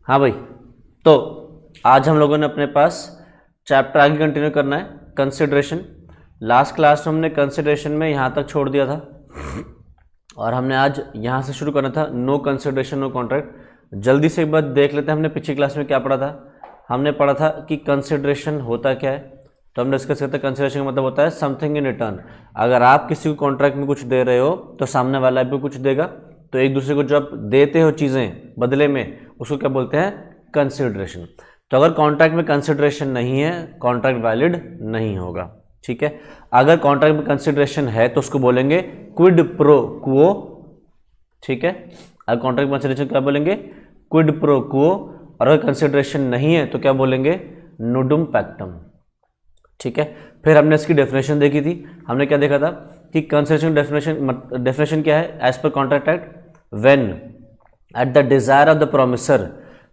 हाँ भाई, तो आज हम लोगों ने अपने पास चैप्टर आगे कंटिन्यू करना है, कंसिडरेशन। लास्ट क्लास में हमने कंसिडरेशन में यहाँ तक छोड़ दिया था और हमने आज यहाँ से शुरू करना था, नो कंसिडरेशन नो कॉन्ट्रैक्ट। जल्दी से एक बार देख लेते हैं हमने पिछली क्लास में क्या पढ़ा था। हमने पढ़ा था कि कंसिडरेशन होता क्या है, तो हम डिस्कस करते हैं कंसिडरेशन का मतलब होता है समथिंग इन रिटर्न। अगर आप किसी को कॉन्ट्रैक्ट में कुछ दे रहे हो तो सामने वाला भी कुछ देगा, तो एक दूसरे को जो आप देते हो चीज़ें बदले में, उसको क्या बोलते हैं, कंसिडरेशन। तो अगर कॉन्ट्रैक्ट में कंसिडरेशन नहीं है, कॉन्ट्रैक्ट वैलिड नहीं होगा। ठीक है, अगर कॉन्ट्रैक्ट में कंसिडरेशन है तो उसको बोलेंगे क्विड प्रो क्वो। ठीक है, अगर कॉन्ट्रैक्ट में कंसिडरेशन क्या बोलेंगे, क्विड प्रो क्वो। और अगर कंसिडरेशन नहीं है तो क्या बोलेंगे, नोडुम पैक्टम। ठीक है, फिर हमने इसकी डेफिनेशन देखी थी। हमने क्या देखा था कि कंसिडरेशन डेफिनेशन क्या है, as per contract act, when at the desire of the promisor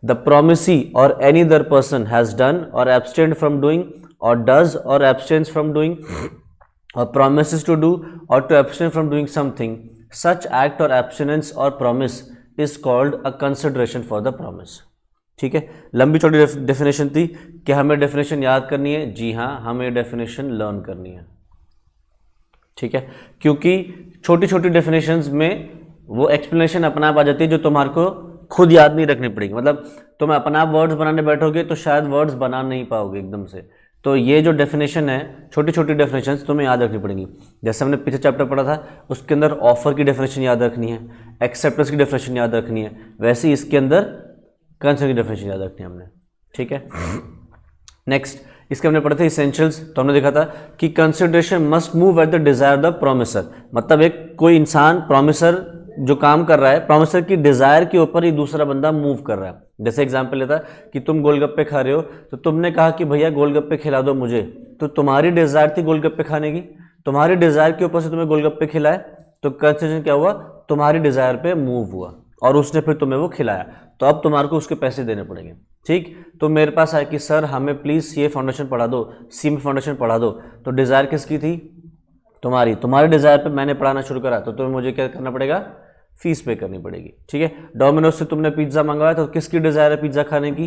the promisee or any other person has done or abstained from doing or does or abstains from doing or promises to do or to abstain from doing something, such act or abstinence or promise is called a consideration for the promise। ठीक है, लंबी छोटी definition थी कि हमें definition याद करनी है। जी हाँ, हमें डेफिनेशन लर्न करनी है। ठीक है, क्योंकि छोटी छोटी डेफिनेशंस में वो एक्सप्लेनेशन अपना आप आ जाती है जो तुम्हारे को खुद याद नहीं रखनी पड़ेगी। मतलब तुम अपना आप वर्ड्स बनाने बैठोगे तो शायद वर्ड्स बना नहीं पाओगे एकदम से। तो ये जो डेफिनेशन है, छोटी छोटी डेफिनेशंस तुम्हें याद रखनी पड़ेंगी। जैसे हमने पिछले चैप्टर पढ़ा था, उसके अंदर ऑफर की डेफिनेशन याद रखनी है, एक्सेप्टेंस की डेफिनेशन याद रखनी है, वैसे ही इसके अंदर कंसिडरेशन की डेफिनेशन याद रखनी है हमने। ठीक है, नेक्स्ट इसके हमने पढ़े थे इसेंशियल्स। तो हमने देखा था कि consideration must move at the Dzire the promisor. मतलब एक कोई इंसान प्रोमिसर जो काम कर रहा है, प्रोमिसर की डिजायर के ऊपर ही दूसरा बंदा मूव कर रहा है। जैसे एग्जांपल लेता कि तुम गोलगप्पे खा रहे हो, तो तुमने कहा कि भैया गोलगप्पे खिला दो मुझे, तो तुम्हारी डिजायर थी गोलगप्पे खाने की, तुम्हारी डिजायर के ऊपर से तुम्हें गोलगप्पे खिलाए, तो कंसिडरेशन क्या हुआ, तुम्हारी डिजायर पे मूव हुआ और उसने फिर तुम्हें वो खिलाया, तो अब तुम्हारे को उसके पैसे देने पड़ेंगे। ठीक, तो मेरे पास आया कि सर हमें प्लीज ये फाउंडेशन पढ़ा दो, सी में फाउंडेशन पढ़ा दो, तो डिजायर किसकी थी, तुम्हारी। तुम्हारे डिजायर पे मैंने पढ़ाना शुरू करा, तो तुम्हें मुझे क्या करना पड़ेगा, फीस पे करनी पड़ेगी। ठीक है, डोमिनोज से तुमने पिज्जा मंगवाया, तो किसकी डिजायर है पिज्जा खाने की,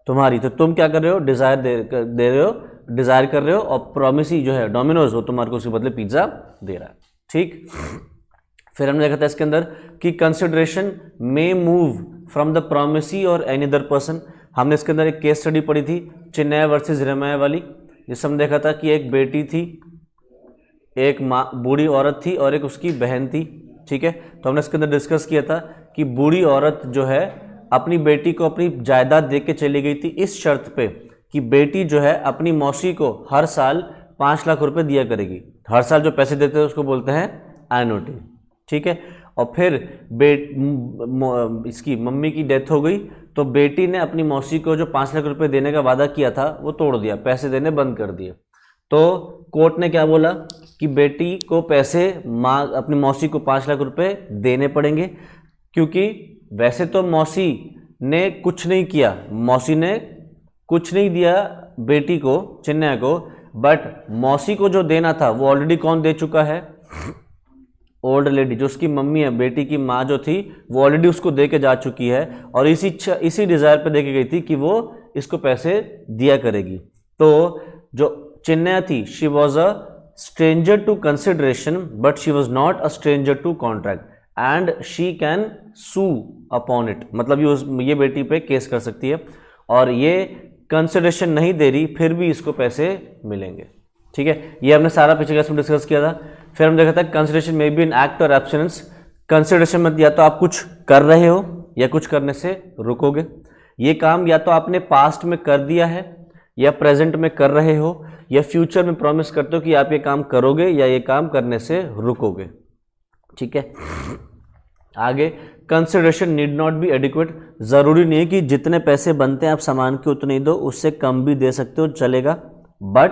तुम्हारी। तो तुम क्या कर रहे हो, डिजायर दे रहे हो, डिजायर कर रहे हो, और प्रोमिसी जो है डोमिनोज, वो तुम्हारे को उसके बदले पिज्जा दे रहा है। ठीक, फिर हमने देखा था इसके अंदर कि consideration may move from the promisee or any other person. हमने इसके अंदर एक केस स्टडी पढ़ी थी, चिन्नय वर्सेस रेमय वाली, जिसमें हम देखा था कि एक बेटी थी, एक माँ बूढ़ी औरत थी और एक उसकी बहन थी। ठीक है, तो हमने इसके अंदर डिस्कस किया था कि बूढ़ी औरत जो है अपनी बेटी को अपनी जायदाद दे के चली गई थी, इस शर्त पे कि बेटी जो है अपनी मौसी को हर साल 5 लाख रुपए दिया करेगी। हर साल जो पैसे देते हैं उसको बोलते हैं एनुटी। ठीक है, और फिर इसकी मम्मी की डेथ हो गई, तो बेटी ने अपनी मौसी को जो 5 लाख रुपए देने का वादा किया था वो तोड़ दिया, पैसे देने बंद कर दिए। तो कोर्ट ने क्या बोला कि बेटी को पैसे माँ अपनी मौसी को 5 लाख रुपए देने पड़ेंगे, क्योंकि वैसे तो मौसी ने कुछ नहीं किया, मौसी ने कुछ नहीं दिया बेटी को, चिन्नय को, बट मौसी को जो देना था वो ऑलरेडी कौन दे चुका है, ओल्ड लेडी, जो उसकी मम्मी है, बेटी की माँ जो थी, वो ऑलरेडी उसको दे के जा चुकी है और इसी डिजायर पे दे के गई थी कि वो इसको पैसे दिया करेगी। तो जो चिन्नय थी, she was a stranger to consideration but she was not a stranger to contract and she can sue upon it। मतलब ये बेटी पे केस कर सकती है और ये कंसिडरेशन नहीं दे रही फिर भी इसको पैसे मिलेंगे। ठीक है, ये हमने सारा पिछले क्लास में डिस्कस किया था। फिर हम देखा था consideration may be an act और एब्सटेंस। कंसिडरेशन में या तो आप कुछ कर रहे हो या कुछ करने से रुकोगे। ये काम या तो आपने पास्ट में कर दिया है या प्रेजेंट में कर रहे हो या फ्यूचर में प्रॉमिस करते हो कि आप ये काम करोगे या ये काम करने से रुकोगे। ठीक है, आगे consideration need not be adequate. जरूरी नहीं है कि जितने पैसे बनते हैं आप सामान के उतने ही दो, उससे कम भी दे सकते हो, चलेगा, बट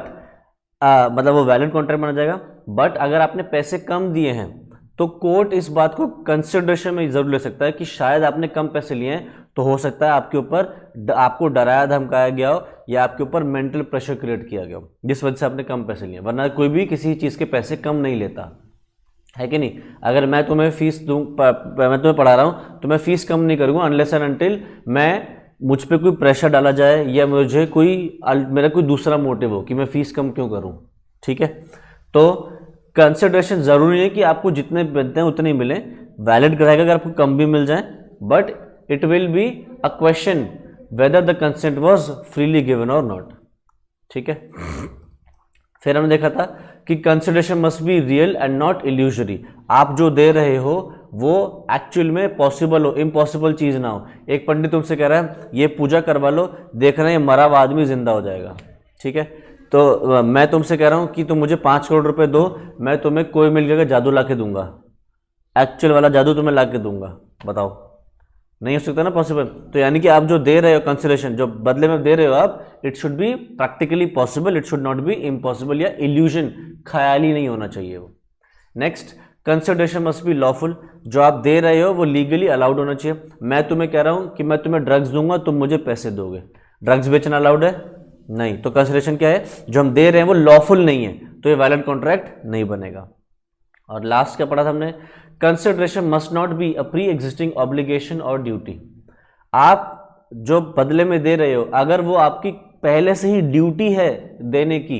मतलब वो वैलिड कॉन्ट्रैक्ट माना जाएगा। बट अगर आपने पैसे कम दिए हैं तो कोर्ट इस बात को कंसिडरेशन में जरूर ले सकता है कि शायद आपने कम पैसे लिए हैं, तो हो सकता है आपके ऊपर आपको डराया धमकाया गया हो या आपके ऊपर मेंटल प्रेशर क्रिएट किया गया हो, जिस वजह से आपने कम पैसे लिए। वरना कोई भी किसी चीज़ के पैसे कम नहीं लेता है कि नहीं। अगर मैं तुम्हें फीस दूँ, मैं तुम्हें पढ़ा रहा हूँ तो मैं फीस कम नहीं करूँगा अनलेस एंड अनटिल मैं मुझ पे कोई प्रेशर डाला जाए या मुझे मेरा कोई दूसरा मोटिव हो कि मैं फीस कम क्यों करूं, ठीक है। तो कंसिडरेशन ज़रूरी है कि आपको जितने मिलते हैं उतने ही मिले, वैलिड रहेगा अगर आपको कम भी मिल जाए, but it will be a question whether the consent was freely given और नॉट, ठीक है। फिर हमने देखा था कि consideration must be real and not illusory. आप जो दे रहे हो वो एक्चुअल में पॉसिबल हो, इम्पॉसिबल चीज़ ना हो। एक पंडित तुमसे कह रहा है ये पूजा करवा लो, देख रहे हैं मरा हुआ आदमी जिंदा हो जाएगा, ठीक है। तो मैं तुमसे कह रहा हूँ कि तुम मुझे 5 करोड़ रुपए दो, मैं तुम्हें कोई मिल गया जादू ला के दूंगा, एक्चुअल वाला जादू तुम्हें ला के दूंगा, बताओ, नहीं हो सकता ना पॉसिबल। तो यानी कि आप जो दे रहे हो कंसिडरेशन, जो बदले में दे रहे हो आप, it should B practically possible, it should not be impossible या इल्यूजन, ख्याली नहीं होना चाहिए वो। Next, consideration must be lawful. जो आप दे रहे हो वो लीगली अलाउड होना चाहिए। मैं तुम्हें कह रहा हूँ कि मैं तुम्हें ड्रग्स दूंगा, तुम मुझे पैसे दोगे, ड्रग्स बेचना अलाउड है? नहीं। तो कंसिडरेशन क्या है, जो हम दे रहे हैं वो लॉफुल नहीं है, तो ये वैलिड कॉन्ट्रैक्ट नहीं बनेगा। और लास्ट क्या पढ़ा था हमने, consideration must not be a pre existing obligation और ड्यूटी। आप जो बदले में दे रहे हो अगर वो आपकी पहले से ही ड्यूटी है देने की,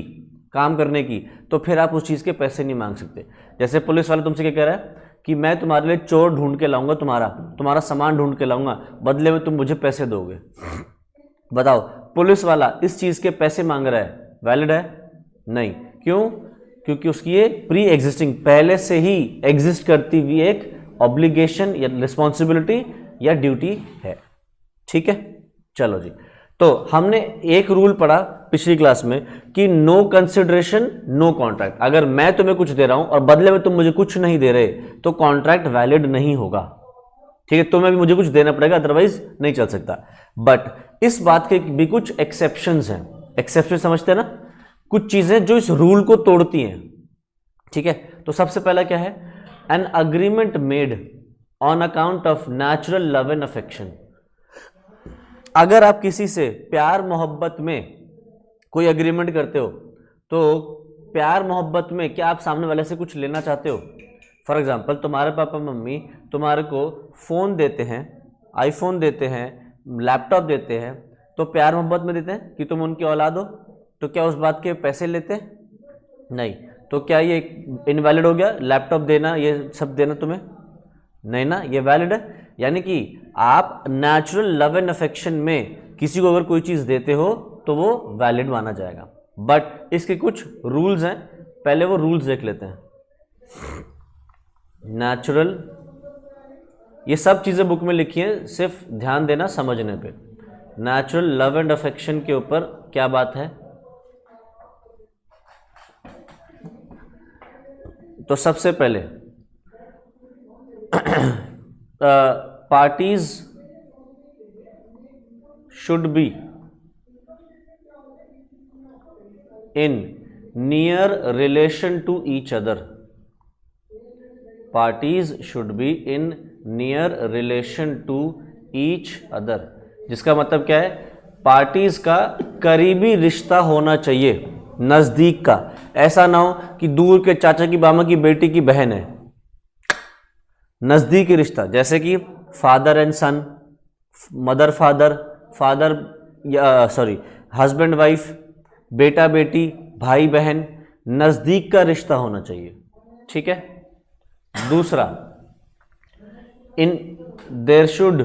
काम करने की, तो फिर आप उस चीज़ के पैसे नहीं मांग सकते। जैसे पुलिस वाला तुमसे क्या कह रहा है कि मैं तुम्हारे लिए चोर ढूंढ के लाऊंगा, तुम्हारा सामान ढूंढ के लाऊंगा, बदले में तुम मुझे पैसे दोगे। बताओ, पुलिस वाला इस चीज़ के पैसे मांग रहा है, वैलिड है? नहीं। क्यों? क्योंकि उसकी ये प्री एग्जिस्टिंग, पहले से ही एग्जिस्ट करती हुई एक ऑब्लिगेशन या रिस्पॉन्सिबिलिटी या ड्यूटी है, ठीक है। चलो जी, तो हमने एक रूल पढ़ा पिछली क्लास में कि नो कंसिडरेशन नो कॉन्ट्रैक्ट। अगर मैं तुम्हें कुछ दे रहा हूं और बदले में तुम मुझे कुछ नहीं दे रहे तो कॉन्ट्रैक्ट वैलिड नहीं होगा, ठीक है। तुम्हें भी मुझे कुछ देना पड़ेगा, अदरवाइज नहीं चल सकता। बट इस बात के भी कुछ एक्सेप्शंस हैं। एक्सेप्शन समझते हैं ना, कुछ चीजें जो इस रूल को तोड़ती हैं, ठीक है। तो सबसे पहला क्या है, an agreement made on account of natural love and affection. अगर आप किसी से प्यार मोहब्बत में कोई अग्रीमेंट करते हो, तो प्यार मोहब्बत में क्या आप सामने वाले से कुछ लेना चाहते हो? फॉर एग्जाम्पल, तुम्हारे पापा मम्मी तुम्हारे को फ़ोन देते हैं, आईफोन देते हैं, लैपटॉप देते हैं, तो प्यार मोहब्बत में देते हैं कि तुम उनकी औलाद हो, तो क्या उस बात के पैसे लेते हैं? नहीं। तो क्या ये इनवैलिड हो गया, लैपटॉप देना, ये सब देना तुम्हें? नहीं ना, ये वैलिड है। यानी कि आप नेचुरल लव एंड अफेक्शन में किसी को अगर कोई चीज़ देते हो तो वो वैलिड माना जाएगा। बट इसके कुछ रूल्स हैं, पहले वो रूल्स देख लेते हैं। नेचुरल, ये सब चीज़ें बुक में लिखी हैं, सिर्फ ध्यान देना समझने पे। नेचुरल लव एंड अफेक्शन के ऊपर क्या बात है? तो सबसे पहले parties should be in near relation to each other. Parties should be in near relation to each other, जिसका मतलब क्या है, पार्टीज का करीबी रिश्ता होना चाहिए, नजदीक का। ऐसा ना हो कि दूर के चाचा की मामा की बेटी की बहन है, नजदीकी रिश्ता, जैसे कि father and son, mother father, husband wife, बेटा बेटी, भाई बहन, नजदीक का रिश्ता होना चाहिए, ठीक है। दूसरा, in their should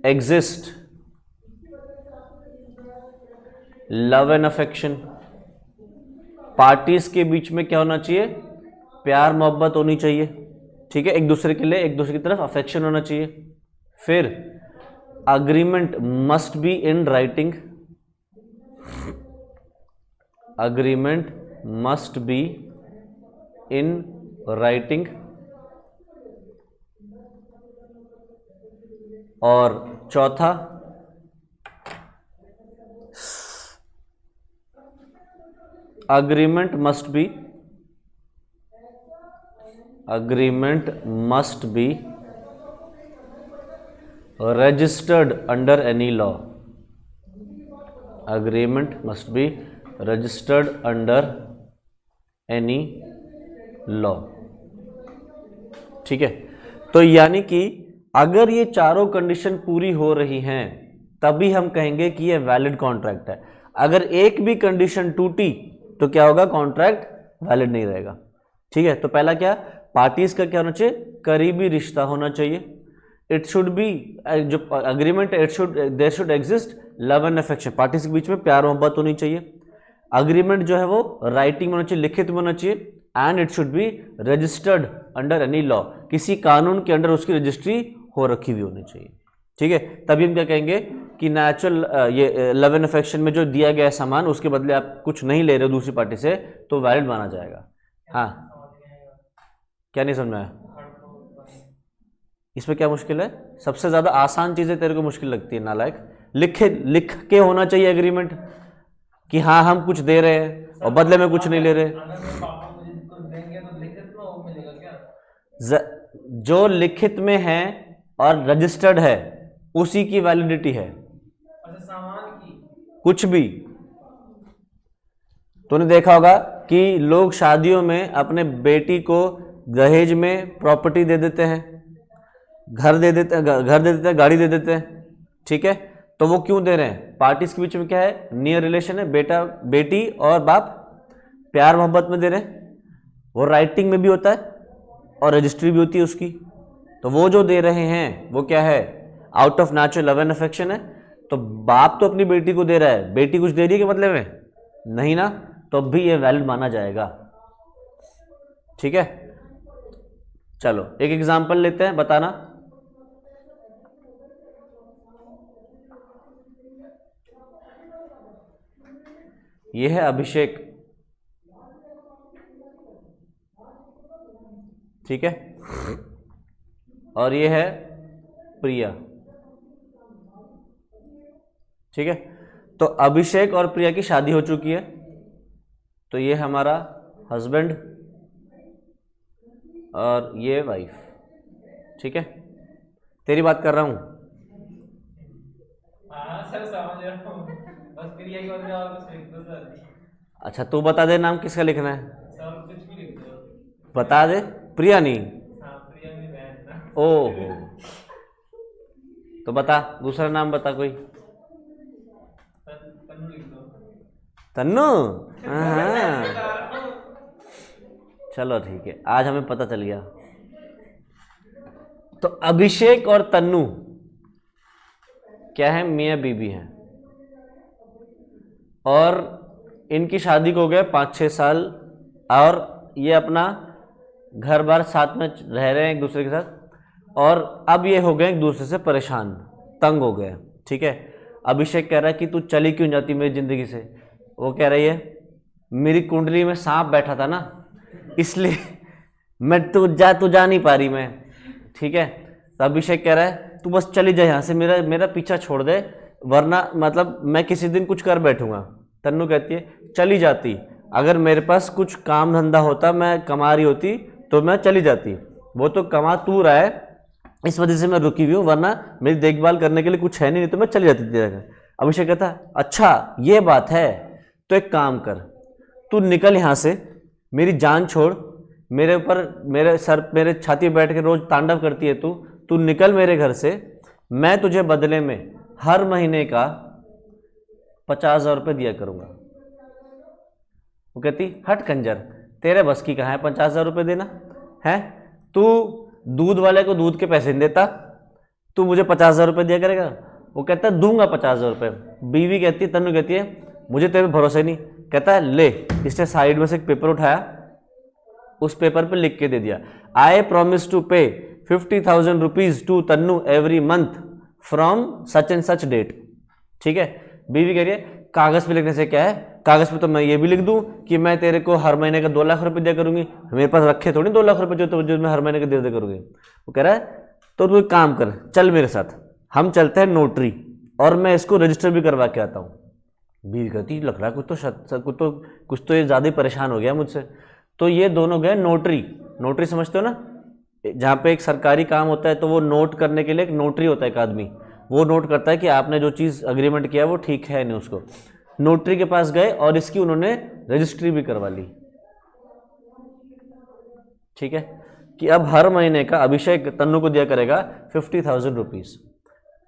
exist love and affection. Parties के बीच में क्या होना चाहिए? प्यार मोहब्बत होनी चाहिए, ठीक है। एक दूसरे के लिए, एक दूसरे की तरफ अफेक्शन होना चाहिए। फिर agreement must be in writing, agreement must be in writing. और चौथा, agreement must be registered under any law. Agreement must be registered under any law, ठीक है। तो यानी कि अगर ये चारों कंडीशन पूरी हो रही हैं तभी हम कहेंगे कि ये वैलिड कॉन्ट्रैक्ट है। अगर एक भी कंडीशन टूटी तो क्या होगा, कॉन्ट्रैक्ट वैलिड नहीं रहेगा। ठीक है, तो पहला क्या, पार्टीज का क्या होना चाहिए, करीबी रिश्ता होना चाहिए। इट शुड बी, जो agreement it should there should exist love and affection, parties के बीच में प्यार मोहब्बत होनी चाहिए। अग्रीमेंट जो है वो राइटिंग में होना चाहिए, लिखित में होना चाहिए। And it should be registered under any law, किसी कानून के अंडर उसकी रजिस्ट्री हो रखी हुई होनी चाहिए। ठीक है, तभी हम क्या कहेंगे कि नेचुरल ये लव एंड अफेक्शन में जो दिया गया सामान उसके बदले आप कुछ नहीं ले रहे हो दूसरी पार्टी से तो वैलिड माना जाएगा। हाँ, क्या नहीं समझ में आया? इसमें क्या मुश्किल है? सबसे ज्यादा आसान चीजें तेरे को मुश्किल लगती है नालायक। लिख के होना चाहिए एग्रीमेंट कि हाँ हम कुछ दे रहे हैं और बदले में कुछ नहीं ले रहे। जो लिखित में है और रजिस्टर्ड है उसी की वैलिडिटी है। सामान की कुछ भी तूने देखा होगा कि लोग शादियों में अपने बेटी को दहेज में प्रॉपर्टी दे देते हैं, घर दे देते हैं, गाड़ी दे देते हैं। ठीक है, तो वो क्यों दे रहे हैं? पार्टीज के बीच में क्या है, नियर रिलेशन है, बेटा बेटी और बाप प्यार मोहब्बत में दे रहे हैं। वो राइटिंग में भी होता है और रजिस्ट्री भी होती है उसकी। तो वो जो दे रहे हैं वो क्या है, out of natural love and affection है। तो बाप तो अपनी बेटी को दे रहा है, बेटी कुछ दे रही है के बदले में नहीं ना, तो भी ये वैलिड माना जाएगा। ठीक है, चलो एक एग्जांपल लेते हैं, बताना। ये है अभिषेक, ठीक है, और ये है प्रिया। ठीक है, तो अभिषेक और प्रिया की शादी हो चुकी है, तो ये हमारा हस्बैंड और ये वाइफ। ठीक है, तेरी बात कर रहा हूं। सर समझ रहा हूं, बस प्रिया की बात में और कुछ लिख दो सर। अच्छा तू बता दे नाम किसका लिखना है। सर कुछ भी लिख दो। बता दे, प्रिया नहीं। हाँ, प्रिया मेरी बहन है। ओहो, तो बता दूसरा नाम बता कोई। तन्नू लिख दो। तन्नू, हाँ चलो ठीक है, आज हमें पता चल गया। तो अभिषेक और तन्नू क्या है, मियां बीबी हैं, और इनकी शादी को हो गए 5-6 साल, और ये अपना घर बार साथ में रह रहे हैं एक दूसरे के साथ, और अब ये हो गए एक दूसरे से परेशान, तंग हो गए। ठीक है, अभिषेक कह रहा है कि तू चली क्यों जाती मेरी जिंदगी से। वो कह रही है मेरी कुंडली में सांप बैठा था ना, इसलिए मैं तू जा नहीं पा रही मैं। ठीक है, तो अभिषेक कह रहा है तू बस चली जा यहाँ से, मेरा पीछा छोड़ दे, वरना मतलब मैं किसी दिन कुछ कर बैठूंगा। तन्नू कहती है चली जाती, अगर मेरे पास कुछ काम धंधा होता, मैं कमा रही होती तो मैं चली जाती, वो तो कमा तू रहा है इस वजह से मैं रुकी हुई हूँ, वरना मेरी देखभाल करने के लिए कुछ है नहीं तो मैं चली जाती थी। अभिषेक कहता अच्छा ये बात है, तो एक काम कर, तू निकल यहाँ से, मेरी जान छोड़, मेरे ऊपर मेरे सर मेरे छाती पर बैठ के रोज तांडव करती है तू निकल मेरे घर से, मैं तुझे बदले में हर महीने का 50,000 रुपये दिया करूँगा। वो कहती हट कंजर, तेरे बस की कहाँ है 50,000 रुपये देना है, तू दूध वाले को दूध के पैसे नहीं देता, तू मुझे 50,000 रुपये दिया करेगा। वो कहता है दूंगा 50,000 रुपये। बीवी कहती है, तन्नू कहती है मुझे तेरे भरोसा नहीं। कहता है ले, इसने साइड में से एक पेपर उठाया, उस पेपर पे लिख के दे दिया, I promise to pay 50,000 rupees to Tannu every month from such and such date. ठीक है, बीवी कह रही है कागज पे लिखने से क्या है, कागज पे तो मैं ये भी लिख दूं कि मैं तेरे को हर महीने का 2 लाख रुपए दिया करूंगी, मेरे पास रखे थोड़ी 2 लाख रुपए जो मैं हर महीने का दे दिया करूंगी। वो कह रहा है तो तू एक काम कर, चल मेरे साथ, हम चलते हैं नोटरी, और मैं इसको रजिस्टर भी करवा के आता हूँ। बीवी कहती लग रहा है कुछ तो ये ज़्यादा परेशान हो गया मुझसे। तो ये दोनों गए नोटरी। नोटरी समझते हो ना, जहाँ पे एक सरकारी काम होता है तो वो नोट करने के लिए एक नोटरी होता है, एक आदमी, वो नोट करता है कि आपने जो चीज़ अग्रीमेंट किया वो ठीक है नहीं। उसको नोटरी के पास गए और इसकी उन्होंने रजिस्ट्री भी करवा ली। ठीक है, कि अब हर महीने का अभिषेक तन्नू को दिया करेगा 50,000 रुपीज।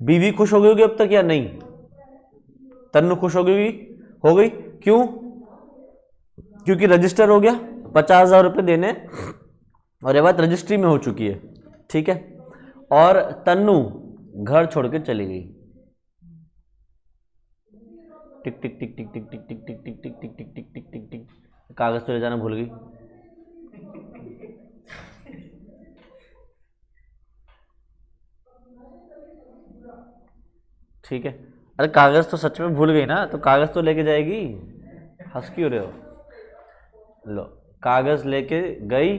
बीवी खुश हो गई होगी अब तक या नहीं? तन्नू खुश हो गई? हो गई। क्यों? क्योंकि रजिस्टर हो गया, 50,000 रुपये देने और ये बात रजिस्ट्री में हो चुकी है। ठीक है, और तन्नू घर छोड़ के चली गई। टिक टिक टिक टिक टिक टिक टिक टिक टिक टिक टिक टिक टिक टिक टिक टिक, कागज तो ले जाना भूल गई। ठीक है, अरे कागज तो सच में भूल गई ना, तो कागज तो लेके जाएगी। हंस क्यों रहे हो? लो, कागज लेके गई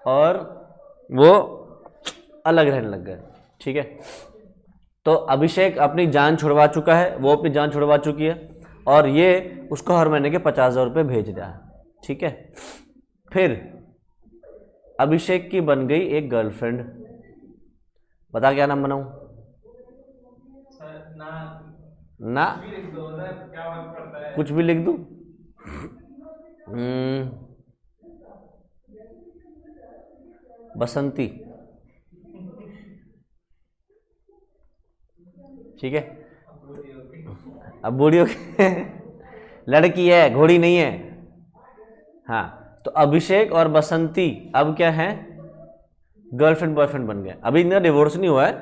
और वो अलग रहने लग गए। ठीक है, तो अभिषेक अपनी जान छुड़वा चुका है, वो अपनी जान छुड़वा चुकी है और ये उसको हर महीने के 50,000 रुपये भेज रहा है। ठीक है, फिर अभिषेक की बन गई एक गर्लफ्रेंड। बता क्या नाम बनाऊं? ना कुछ भी लिख दूं? बसंती। ठीक है, अब बूढ़ी हो गई लड़की है, घोड़ी नहीं है। हाँ, तो अभिषेक और बसंती अब क्या है? गर्लफ्रेंड बॉयफ्रेंड बन गए। अभी इनका डिवोर्स नहीं हुआ है,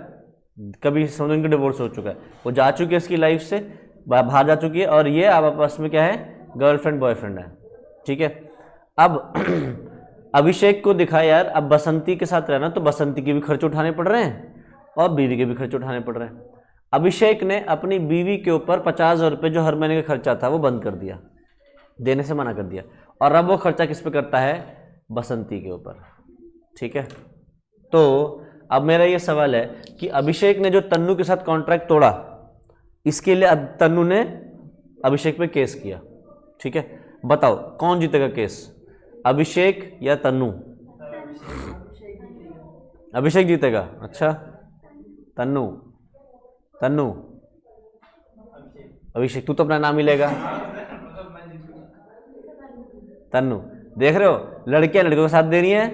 कभी समझो इनका डिवोर्स हो चुका है, वो जा चुकी है इसकी लाइफ से, बाहर जा चुकी है और ये अब आपस में क्या है? गर्लफ्रेंड बॉयफ्रेंड है। ठीक है, अब अभिषेक को दिखा यार अब बसंती के साथ रहना, तो बसंती के भी खर्च उठाने पड़ रहे हैं और बीवी के भी खर्च उठाने पड़ रहे हैं। अभिषेक ने अपनी बीवी के ऊपर 50,000 रुपये जो हर महीने का खर्चा था वो बंद कर दिया, देने से मना कर दिया, और अब वो खर्चा किस पे करता है? बसंती के ऊपर। ठीक है, तो अब मेरा ये सवाल है कि अभिषेक ने जो तन्नू के साथ कॉन्ट्रैक्ट तोड़ा, इसके लिए अब तन्नू ने अभिषेक पे केस किया। ठीक है, बताओ कौन जीतेगा केस, अभिषेक या तन्नू? अभिषेक जीतेगा। अच्छा, तन्नू तन्नू अभिषेक, तू तो अपना नाम ही लेगा। तन्नू, देख रहे हो, लड़कियां लड़कों का साथ दे रही है,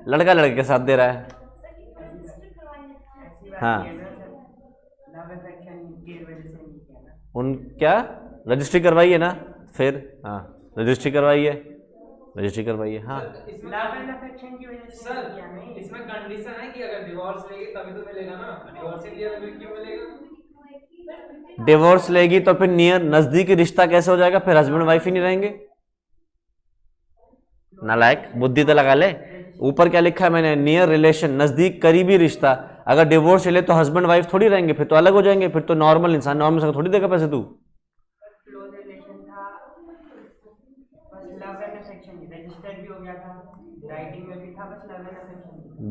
लड़का लड़के का साथ दे रहा है। हाँ, उन क्या रजिस्ट्री करवाई है ना? फिर हाँ, रजिस्ट्री करवाई है, रजिस्ट्री करवाई है। हाँ, सर इसमें कंडीशन है कि अगर डिवोर्स लेगी तभी तो मिलेगा ना, डिवोर्स लिया तो क्यों मिलेगा? डिवोर्स लेगी तो फिर नियर नजदीकी रिश्ता कैसे हो जाएगा? फिर हस्बैंड वाइफ ही नहीं रहेंगे। नालायक, बुद्धि तो लगा ले, ऊपर क्या लिखा है मैंने? नियर रिलेशन, नजदीक करीबी रिश्ता। अगर डिवोर्स ले तो हस्बैंड वाइफ थोड़ी रहेंगे, फिर तो अलग हो जाएंगे, फिर तो नॉर्मल इंसान, नॉर्मल इंसान थोड़ी देगा पैसे तू।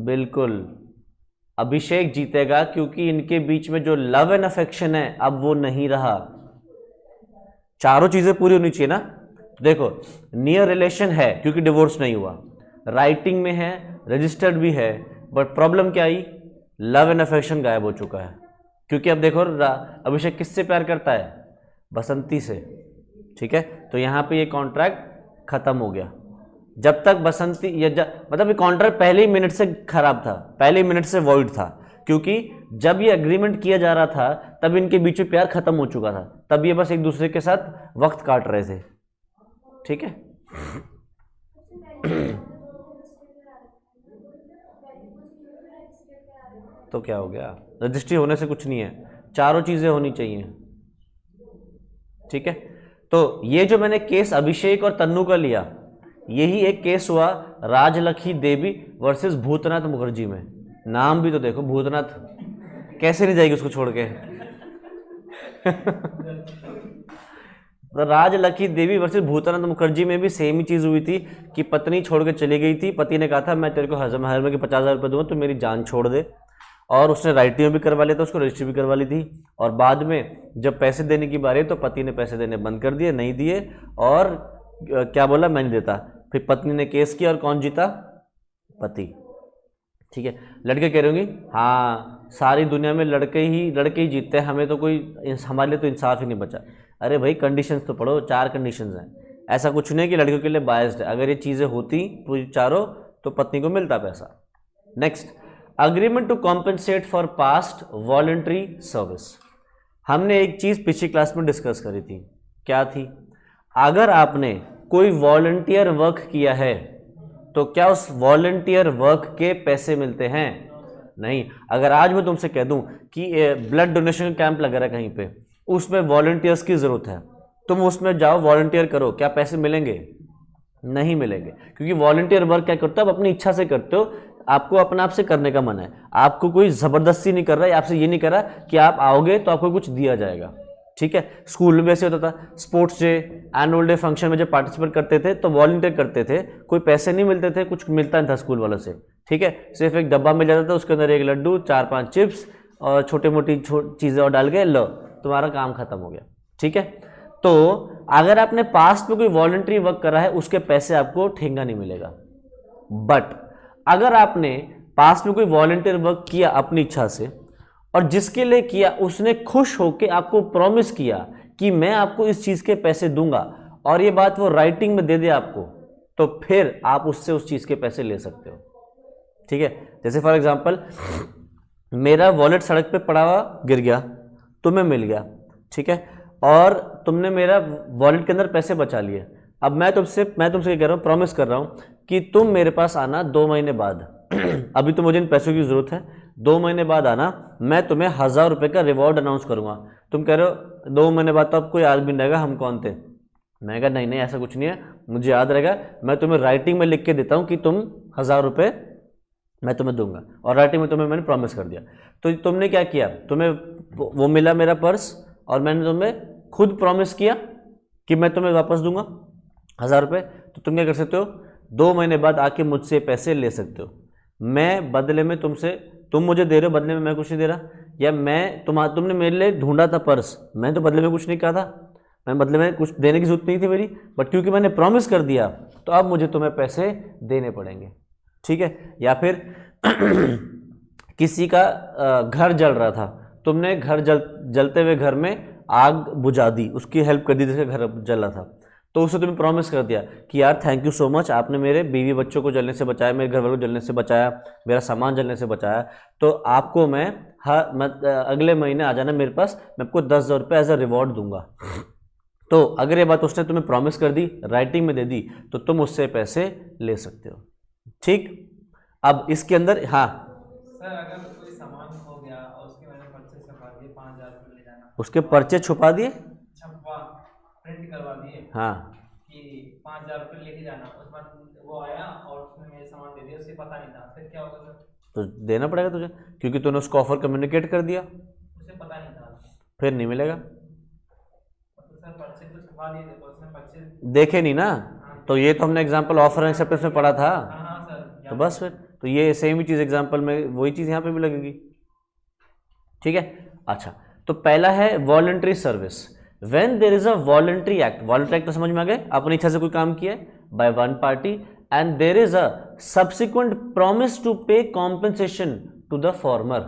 बिल्कुल, अभिषेक जीतेगा क्योंकि इनके बीच में जो लव एंड अफेक्शन है अब वो नहीं रहा। चारों चीजें पूरी होनी चाहिए ना। देखो, नियर रिलेशन है क्योंकि डिवोर्स नहीं हुआ, राइटिंग में है, रजिस्टर्ड भी है, बट प्रॉब्लम क्या आई? लव एंड अफेक्शन गायब हो चुका है। क्योंकि अब देखो अभिषेक किससे प्यार करता है? बसंती से। ठीक है, तो यहाँ पे ये कॉन्ट्रैक्ट खत्म हो गया। जब तक बसंती मतलब ये कॉन्ट्रैक्ट पहले ही मिनट से खराब था, पहले ही मिनट से वॉइड था, क्योंकि जब ये एग्रीमेंट किया जा रहा था तब इनके बीच में प्यार खत्म हो चुका था, तब ये बस एक दूसरे के साथ वक्त काट रहे थे। ठीक है तो क्या हो गया? रजिस्ट्री होने से कुछ नहीं है, चारों चीजें होनी चाहिए। ठीक है, तो ये जो मैंने केस अभिषेक और तन्नू का लिया, यही एक केस हुआ राजलक्ष्मी देवी वर्सेस भूतनाथ मुखर्जी में। नाम भी तो देखो, भूतनाथ, कैसे नहीं जाएगी उसको छोड़ के तो राजलक्ष्मी देवी वर्सेस भूतनाथ मुखर्जी में भी सेम ही चीज हुई थी कि पत्नी छोड़ के चली गई थी, पति ने कहा था मैं तेरे को हर महीने के 50,000 रुपये दूंगा, तो मेरी जान छोड़ दे, और उसने राइटिंग भी करवा लिया था, उसको रजिस्ट्री भी करवा ली थी, और बाद में जब पैसे देने की बारी तो पति ने पैसे देने बंद कर दिए, नहीं दिए, और क्या बोला, मैं नहीं देता। फिर पत्नी ने केस किया और कौन जीता? पति। ठीक है, लड़के कह रहे होंगे हाँ सारी दुनिया में लड़के ही जीतते हैं, हमें तो कोई, हमारे लिए तो इंसाफ ही नहीं बचा। अरे भाई कंडीशंस तो पढ़ो, 4 कंडीशंस हैं, ऐसा कुछ नहीं कि लड़कियों के लिए बायस्ड है। अगर ये चीज़ें होती पूरी चारों तो पत्नी को मिलता पैसा। Next, agreement to compensate for past voluntary service. हमने एक चीज पिछली क्लास में डिस्कस करी थी, क्या थी? अगर आपने कोई वॉलंटियर वर्क किया है तो क्या उस वॉलंटियर वर्क के पैसे मिलते हैं? नहीं। अगर आज मैं तुमसे कह दूं कि ब्लड डोनेशन कैंप लगा रहा है कहीं पे, उसमें वॉलंटियर्स की जरूरत है, तुम उसमें जाओ वॉलंटियर करो, क्या पैसे मिलेंगे? नहीं मिलेंगे, क्योंकि वॉलंटियर वर्क क्या करते हो? आप अपनी इच्छा से करते हो, आपको अपने आप से करने का मन है, आपको कोई जबरदस्ती नहीं कर रहा है, आपसे ये नहीं कर रहा कि आप आओगे तो आपको कुछ दिया जाएगा। ठीक है, स्कूल में वैसे होता था, sports day, annual day function में जब पार्टिसिपेट करते थे तो वॉलंटियर करते थे, कोई पैसे नहीं मिलते थे, कुछ मिलता नहीं था स्कूल वालों से। ठीक है, सिर्फ एक डब्बा मिल जाता था, उसके अंदर एक लड्डू, 4-5 चिप्स और छोटी मोटी चीज़ें और डाल के लो, तुम्हारा काम खत्म हो गया। ठीक है, तो अगर आपने पास्ट में कोई वॉलंटरी वर्क करा है उसके पैसे आपको ठेंगा नहीं मिलेगा। बट अगर आपने पास्ट में कोई वॉलंटियर वर्क किया अपनी इच्छा से और जिसके लिए किया उसने खुश होकर आपको प्रॉमिस किया कि मैं आपको इस चीज के पैसे दूंगा, और ये बात वो राइटिंग में दे दे आपको, तो फिर आप उससे उस चीज के पैसे ले सकते हो। ठीक है, जैसे फॉर एग्जांपल मेरा वॉलेट सड़क पे पड़ा हुआ गिर गया, तुम्हें मिल गया, ठीक है, और तुमने मेरा वॉलेट के अंदर पैसे बचा लिए। अब मैं तुमसे क्या कह रहा हूँ, प्रॉमिस कर रहा हूँ कि तुम मेरे पास आना 2 महीने बाद अभी तो मुझे इन पैसों की जरूरत है, 2 महीने बाद आना, मैं तुम्हें 1000 रुपये का रिवॉर्ड अनाउंस करूंगा। तुम कह रहे हो 2 महीने बाद तो अब कोई याद भी नहीं रहेगा हम कौन थे। मैं कहा नहीं ऐसा कुछ नहीं है, मुझे याद रहेगा, मैं तुम्हें राइटिंग में लिख के देता हूँ कि तुम 1000 रुपये मैं तुम्हें दूंगा, और राइटिंग में तुम्हें मैंने प्रॉमिस कर दिया। तो तुमने क्या किया, तुम्हें वो मिला मेरा पर्स, और मैंने तुम्हें खुद प्रॉमिस किया कि मैं तुम्हें वापस दूंगा 1000 रुपये। तो तुम क्या कर सकते हो, 2 महीने बाद आके मुझसे पैसे ले सकते हो। मैं बदले में तुम मुझे दे रहे हो, बदले में मैं कुछ नहीं दे रहा, या तुमने मेरे लिए ढूंढा था पर्स, मैं तो बदले में कुछ नहीं कहा था, मैं बदले में कुछ देने की जरूरत नहीं थी मेरी, बट क्योंकि मैंने प्रॉमिस कर दिया तो अब मुझे तुम्हें पैसे देने पड़ेंगे। ठीक है, या फिर किसी का घर जल रहा था, तुमने घर जलते हुए घर में आग बुझा दी, उसकी हेल्प कर दी जिसका घर जल रहा था, तो उसे तुम्हें प्रॉमिस कर दिया कि यार थैंक यू सो मच, आपने मेरे बीवी बच्चों को जलने से बचाया, मेरे घर वालों को जलने से बचाया, मेरा सामान जलने से बचाया, तो आपको मैं अगले महीने आ जाना मेरे पास, मैं आपको 10,000 रुपये एज अ रिवॉर्ड दूंगा। तो अगर ये बात उसने तुम्हें प्रॉमिस कर दी, राइटिंग में दे दी, तो तुम उससे पैसे ले सकते हो। ठीक, अब इसके अंदर हाँ सर, अगर कोई सामान खो गया और उसके मैंने पर्चे छपा दिए, 5000 रुपये ले जाना, उसके पर्चे छुपा दिए, छपवा प्रिंट करवा दिए, हाँ, कि 5000 रुपये लेके जाना, उसके बाद वो आया और उसने मेरे सामान दे दिया, उसे पता नहीं था, फिर क्या होगा सर? तो देना पड़ेगा तुझे, क्योंकि तूने उसको ऑफर कम्युनिकेट कर दिया, उसे पता नहीं था, फिर नहीं मिलेगा। तो सर पर्चे तो छपा दिए थे, तो उसने पर्चे देखे नहीं ना, तो ये तो हमने एग्जाम्पल ऑफर एंड एक्सेप्टेंस में पढ़ा था, हाँ सर, तो बस फिर तो ये सेम ही चीज़ एग्जाम्पल में वही चीज़ यहाँ पे भी लगेगी। ठीक है, अच्छा, तो पहला है voluntary service. When there is a voluntary act, voluntary act तो समझ में आ गए, अपनी इच्छा से कोई काम किया by one party, and there is a subsequent promise to pay compensation to the former.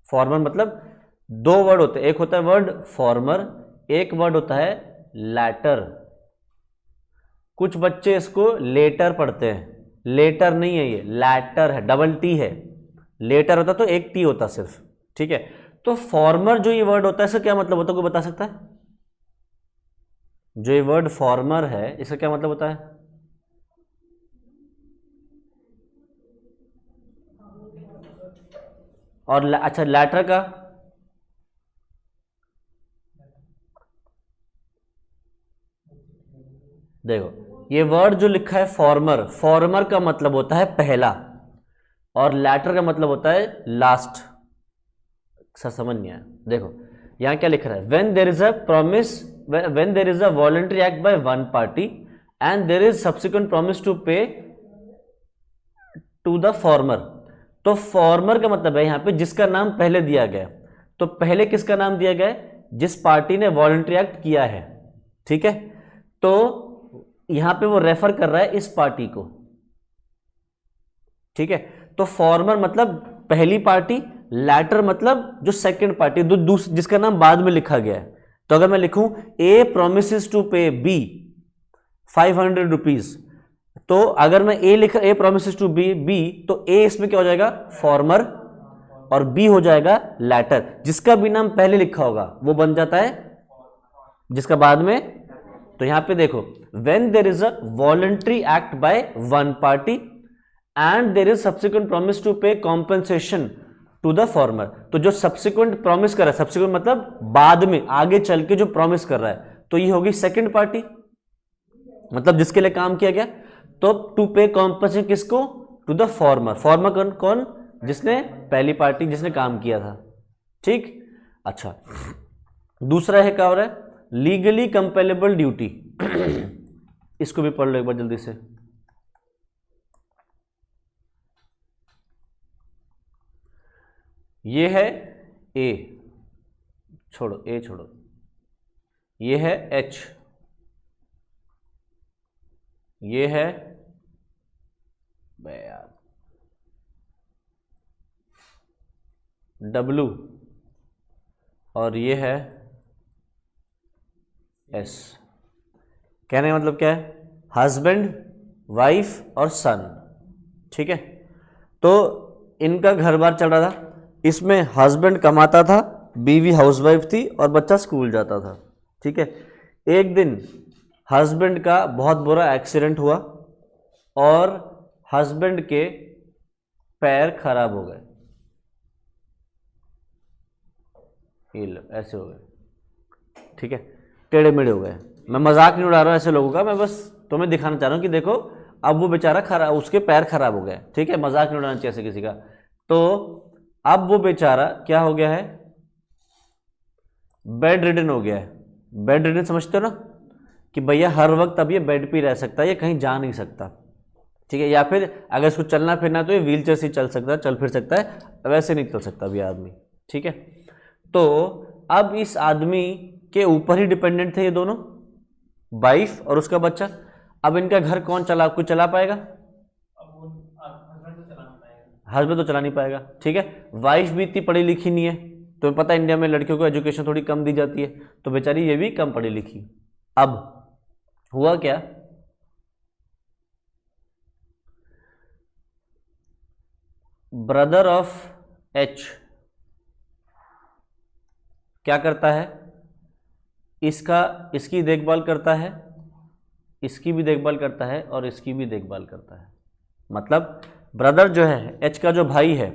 Former मतलब 2 वर्ड होते हैं, एक होता है वर्ड फॉर्मर, एक वर्ड होता है लैटर। कुछ बच्चे इसको लेटर पढ़ते हैं, लेटर नहीं है, ये लैटर है, डबल टी है। लेटर होता तो एक टी होता सिर्फ। ठीक है, तो फॉर्मर जो ये वर्ड होता है इसका क्या मतलब होता है, कोई बता सकता है? जो ये वर्ड फॉर्मर है इसका क्या मतलब होता है? और अच्छा, लैटर का देखो, ये वर्ड जो लिखा है फॉर्मर, फॉर्मर का मतलब होता है पहला, और लैटर का मतलब होता है लास्ट। सर समझ नहीं आया, देखो यहां क्या लिख रहा है, when there is a promise, when there is a voluntary act by one party and there is subsequent promise to pay to the former. तो फॉर्मर का मतलब है यहां पे जिसका नाम पहले दिया गया, तो पहले किसका नाम दिया गया है? जिस पार्टी ने वॉलंटरी एक्ट किया है। ठीक है, तो यहां पे वो रेफर कर रहा है इस पार्टी को। ठीक है, तो फॉर्मर मतलब पहली पार्टी, लैटर मतलब जो सेकंड पार्टी, जिसका नाम बाद में लिखा गया है। तो अगर मैं लिखूं ए प्रोमिसेस टू पे बी 500 रुपीज, तो अगर मैं ए लिख ए प्रोमिसेस टू बी बी, तो ए इसमें क्या हो जाएगा, फॉर्मर, और बी हो जाएगा लैटर। जिसका भी नाम पहले लिखा होगा वो बन जाता है जिसका बाद में। तो यहां पे देखो, when there is a voluntary act by one party and there is subsequent promise to pay compensation to the former. तो जो सब्सिक्वेंट प्रॉमिस कर रहा है, सब्सिक्वेंट मतलब बाद में आगे चल के जो प्रॉमिस कर रहा है, तो ये होगी सेकंड पार्टी, मतलब जिसके लिए काम किया गया। तो टू पे कॉम्पेंसेशन किसको, टू द फॉर्मर। फॉर्मर कौन कौन, जिसने पहली पार्टी जिसने काम किया था, ठीक। अच्छा, दूसरा है क्या हो रहा है, लीगली कंपेलेबल ड्यूटी। इसको भी पढ़ लो एक बार जल्दी से। ये है ए, छोड़ो ए छोड़ो, ये है एच, ये है यार डब्लू, और ये है एस। कहने का मतलब क्या है, हस्बैंड, वाइफ और सन, ठीक है। तो इनका घर बार चल रहा था, इसमें हस्बैंड कमाता था, बीवी हाउसवाइफ थी और बच्चा स्कूल जाता था, ठीक है। एक दिन हस्बैंड का बहुत बुरा एक्सीडेंट हुआ और हस्बैंड के पैर खराब हो गए, ऐसे हो गए, ठीक है, टेढ़े मेढ़े हो गए। मैं मजाक नहीं उड़ा रहा हूं ऐसे लोगों का, मैं बस तुम्हें दिखाना चाह रहा हूं कि देखो अब वो बेचारा खराब, उसके पैर खराब हो गए, ठीक है, मजाक नहीं उड़ाना चाहिए ऐसे किसी का। तो अब वो बेचारा क्या हो गया है, बेड रिडन हो गया है। बेड रिडन समझते हो ना, कि भैया हर वक्त अब ये बेड पे रह सकता है, ये कहीं जा नहीं सकता, ठीक है। या फिर अगर इसको चलना फिरना तो ये व्हील चेयर से चल सकता है, चल फिर सकता है, वैसे नहीं चल सकता अभी आदमी, ठीक है। तो अब इस आदमी के ऊपर ही डिपेंडेंट थे ये दोनों, वाइफ और उसका बच्चा। अब इनका घर कौन चला, कोई चला पाएगा, हस्बैंड तो चला नहीं पाएगा, ठीक है। वाइफ भी इतनी पढ़ी लिखी नहीं है, तो पता है इंडिया में लड़कियों को एजुकेशन थोड़ी कम दी जाती है, तो बेचारी ये भी कम पढ़ी लिखी। अब हुआ क्या, ब्रदर ऑफ एच क्या करता है, इसकी देखभाल करता है, इसकी भी देखभाल करता है और इसकी भी देखभाल करता है। मतलब ब्रदर जो है, एच का जो भाई है,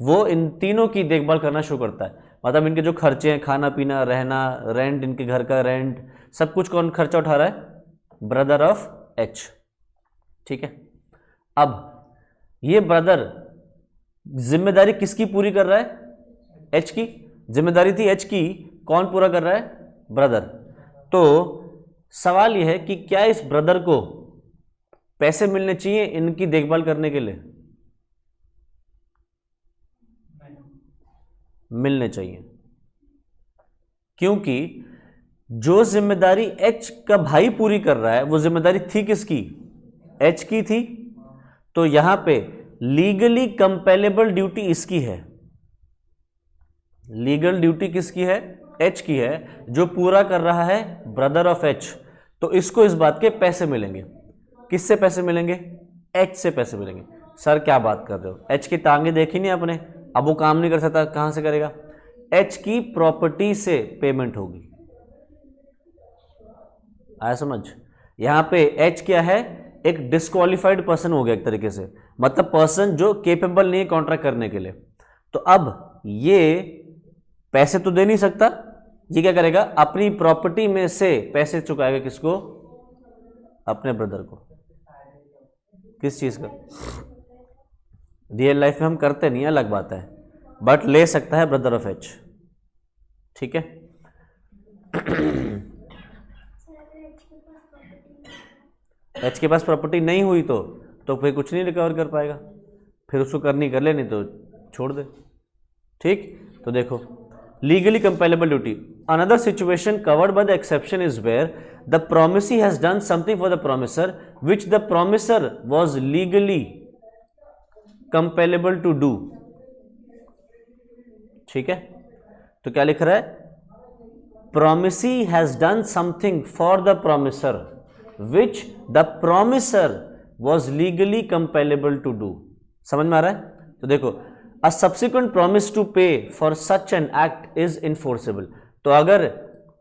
वो इन तीनों की देखभाल करना शुरू करता है। मतलब इनके जो खर्चे हैं, खाना पीना, रहना, रेंट, इनके घर का रेंट, सब कुछ कौन खर्चा उठा रहा है, ब्रदर ऑफ एच, ठीक है। अब ये ब्रदर जिम्मेदारी किसकी पूरी कर रहा है, एच की। जिम्मेदारी थी एच की, कौन पूरा कर रहा है, ब्रदर। तो सवाल यह है कि क्या इस ब्रदर को पैसे मिलने चाहिए इनकी देखभाल करने के लिए, मिलने चाहिए, क्योंकि जो जिम्मेदारी एच का भाई पूरी कर रहा है वो जिम्मेदारी थी किसकी, एच की थी। तो यहां पे लीगली कंपेलेबल ड्यूटी इसकी है, लीगल ड्यूटी किसकी है, एच की है, जो पूरा कर रहा है ब्रदर ऑफ एच। तो इसको इस बात के पैसे मिलेंगे, किससे पैसे मिलेंगे, एच से पैसे मिलेंगे। सर क्या बात कर रहे हो, एच की टांगे देखी नहीं आपने, अब वो काम नहीं कर सकता, कहां से करेगा, एच की प्रॉपर्टी से पेमेंट होगी। आया समझ, यहां पे एच क्या है, एक डिस्क्वालिफाइड पर्सन हो गया एक तरीके से, मतलब पर्सन जो केपेबल नहीं है कॉन्ट्रैक्ट करने के लिए। तो अब ये पैसे तो दे नहीं सकता, ये क्या करेगा, अपनी प्रॉपर्टी में से पैसे चुकाएगा, किसको, अपने ब्रदर को। किस चीज का, रियल लाइफ में हम करते नहीं, अलग बात है, बट ले सकता है ब्रदर ऑफ एच, ठीक है। एच के पास प्रॉपर्टी नहीं हुई तो फिर कुछ नहीं रिकवर कर पाएगा, फिर उसको करनी कर ले, नहीं तो छोड़ दे, ठीक। तो देखो, legally compellable duty, another situation covered by the exception is where the promisee has done something for the promisor which the promisor was legally compellable to do, ठीक है। तो क्या लिख रहा है, promisee has done something for the promisor which the promiser was legally compellable to do. समझ में आ रहा है? तो देखो, a subsequent promise to pay for such an act is enforceable. तो अगर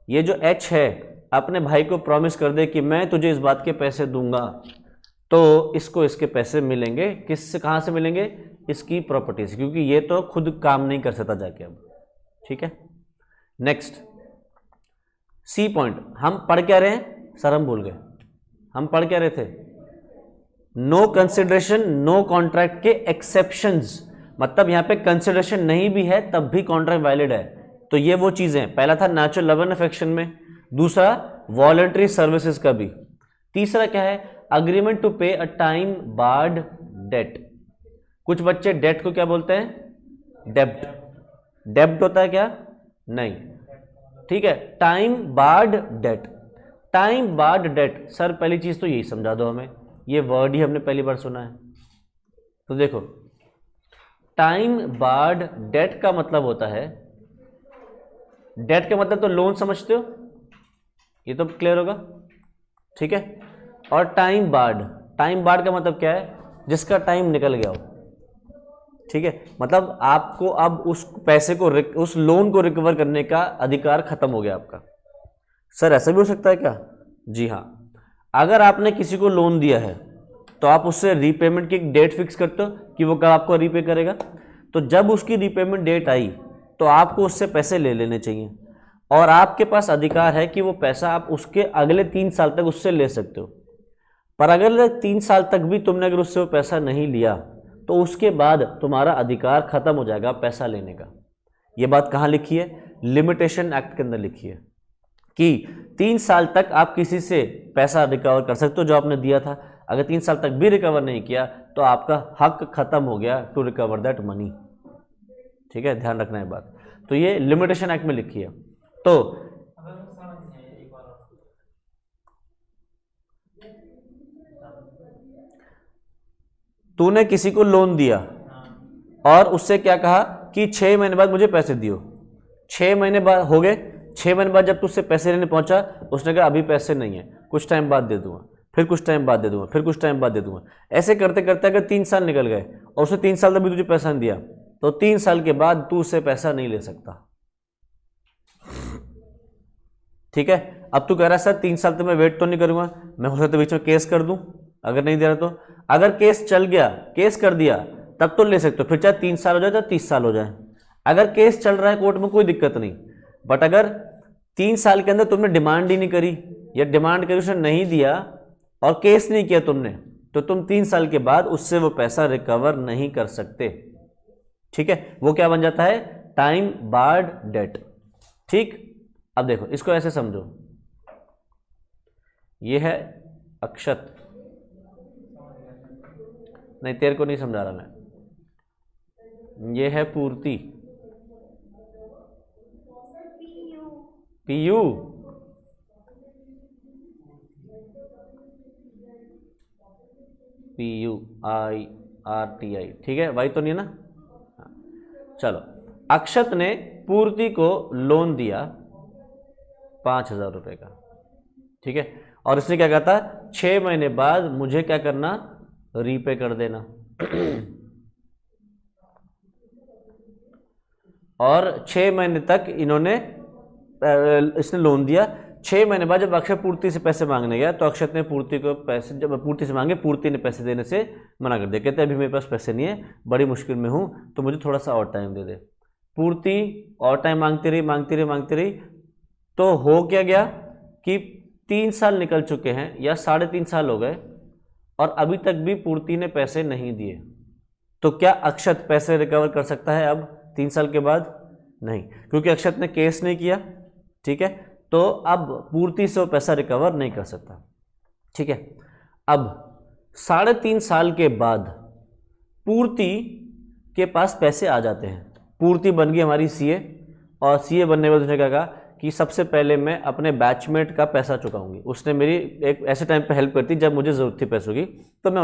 ये जो एच है अपने भाई को प्रॉमिस कर दे कि मैं तुझे इस बात के पैसे दूंगा, तो इसको इसके पैसे मिलेंगे। किससे, कहाँ से मिलेंगे? इसकी प्रॉपर्टी से, क्योंकि ये तो खुद काम नहीं कर सकता जाके अब। ठीक है, नेक्स्ट सी पॉइंट। हम पढ़ क्या रहे हैं सर? हम भूल गए, हम पढ़ क्या रहे थे? नो कंसिडरेशन नो कॉन्ट्रैक्ट के एक्सेप्शंस। मतलब यहां पे कंसिडरेशन नहीं भी है तब भी कॉन्ट्रैक्ट वैलिड है। तो ये वो चीजें, पहला था नेचुरल लव एंड अफेक्शन में, दूसरा वॉलंटरी सर्विसेज का भी, तीसरा क्या है? अग्रीमेंट टू पे अ टाइम बार्ड डेट। कुछ बच्चे डेट को क्या बोलते हैं? डेब्ट। डेब्ट होता है क्या? नहीं। ठीक है, time barred debt. Time barred debt, sir पहली चीज तो यही समझा दो हमें, ये वर्ड ही हमने पहली बार सुना है। तो देखो, टाइम बार्ड डेट का मतलब होता है, डेट का मतलब तो लोन समझते हो, ये तो क्लियर होगा। ठीक है, और टाइम बार्ड, टाइम बार्ड का मतलब क्या है? जिसका टाइम निकल गया हो। ठीक है, मतलब आपको अब उस पैसे को, उस लोन को रिकवर करने का अधिकार खत्म हो गया आपका। सर ऐसा भी हो सकता है क्या? जी हाँ, अगर आपने किसी को लोन दिया है तो आप उससे रीपेमेंट की एक डेट फिक्स करते हो कि वो कब आपको रीपे करेगा। तो जब उसकी रीपेमेंट डेट आई तो आपको उससे पैसे ले लेने चाहिए, और आपके पास अधिकार है कि वो पैसा आप उसके अगले 3 साल तक उससे ले सकते हो। पर अगर 3 साल तक भी तुमने अगर उससे वो पैसा नहीं लिया तो उसके बाद तुम्हारा अधिकार खत्म हो जाएगा पैसा लेने का। ये बात कहाँ लिखी है? लिमिटेशन एक्ट के अंदर लिखी है कि 3 साल तक आप किसी से पैसा रिकवर कर सकते हो जो आपने दिया था। अगर 3 साल तक भी रिकवर नहीं किया तो आपका हक खत्म हो गया टू रिकवर दैट मनी। ठीक है, ध्यान रखना है बात। तो ये लिमिटेशन एक्ट में लिखी है। तो अगर हम समझ नहीं आए एक बार और। तूने किसी को लोन दिया हाँ। और उससे क्या कहा कि 6 महीने बाद मुझे पैसे दियो। 6 महीने बाद हो गए, 6 महीने बाद जब तू उससे पैसे लेने पहुंचा, उसने कहा अभी पैसे नहीं है, कुछ टाइम बाद दे दूंगा, फिर कुछ टाइम बाद दे दूंगा, फिर कुछ टाइम बाद दे दूंगा। ऐसे करते करते अगर 3 साल निकल गए और उसने 3 साल तक भी तुझे पैसा नहीं दिया, तो 3 साल के बाद तू उससे पैसा नहीं ले सकता। ठीक है, अब तू कह रहा है सर 3 साल तक मैं वेट तो नहीं करूंगा, मैं हो सकता बीच में केस कर दूं अगर नहीं दे रहा तो। अगर केस चल गया, केस कर दिया, तब तो ले सकते हो, फिर चाहे 3 साल हो जाए चाहे 30 साल हो जाए। अगर केस चल रहा है कोर्ट में कोई दिक्कत नहीं, बट अगर 3 साल के अंदर तुमने डिमांड ही नहीं करी या डिमांड करी उसने नहीं दिया और केस नहीं किया तुमने, तो तुम 3 साल के बाद उससे वो पैसा रिकवर नहीं कर सकते। ठीक है, वो क्या बन जाता है? Time barred debt. ठीक, अब देखो इसको ऐसे समझो, ये है अक्षत, नहीं तेरे को नहीं समझा रहा मैं, ये है पूर्ति, पीयू, PUIRTI। ठीक है, वही तो नहीं है ना? चलो, अक्षत ने पूर्ति को लोन दिया 5,000 रुपए का। ठीक है, और इसने क्या कहा था? 6 महीने बाद मुझे क्या करना? रीपे कर देना। और 6 महीने तक इसने लोन दिया। 6 महीने बाद जब अक्षय पूर्ति से पैसे मांगने गया तो अक्षत ने पूर्ति को पैसे, जब पूर्ति से मांगे, पूर्ति ने पैसे देने से मना कर दिया। कहते अभी मेरे पास पैसे नहीं है, बड़ी मुश्किल में हूँ, तो मुझे थोड़ा सा और टाइम दे दे। पूर्ति और टाइम मांगती रही, मांगती रही, मांगती रही, तो हो क्या गया कि 3 साल निकल चुके हैं या 3.5 साल हो गए और अभी तक भी पूर्ति ने पैसे नहीं दिए। तो क्या अक्षत पैसे रिकवर कर सकता है अब 3 साल के बाद? नहीं, क्योंकि अक्षत ने केस नहीं किया। ठीक है, तो अब पूर्ति से वो पैसा रिकवर नहीं कर सकता। ठीक है, अब 3.5 साल के बाद पूर्ति के पास पैसे आ जाते हैं। पूर्ति बन गई हमारी सीए, और सीए बनने के बाद उसने क्या कहा कि सबसे पहले मैं अपने बैचमेट का पैसा चुकाऊंगी। उसने मेरी एक ऐसे टाइम पे हेल्प करती जब मुझे ज़रूरत थी पैसों की, तो मैं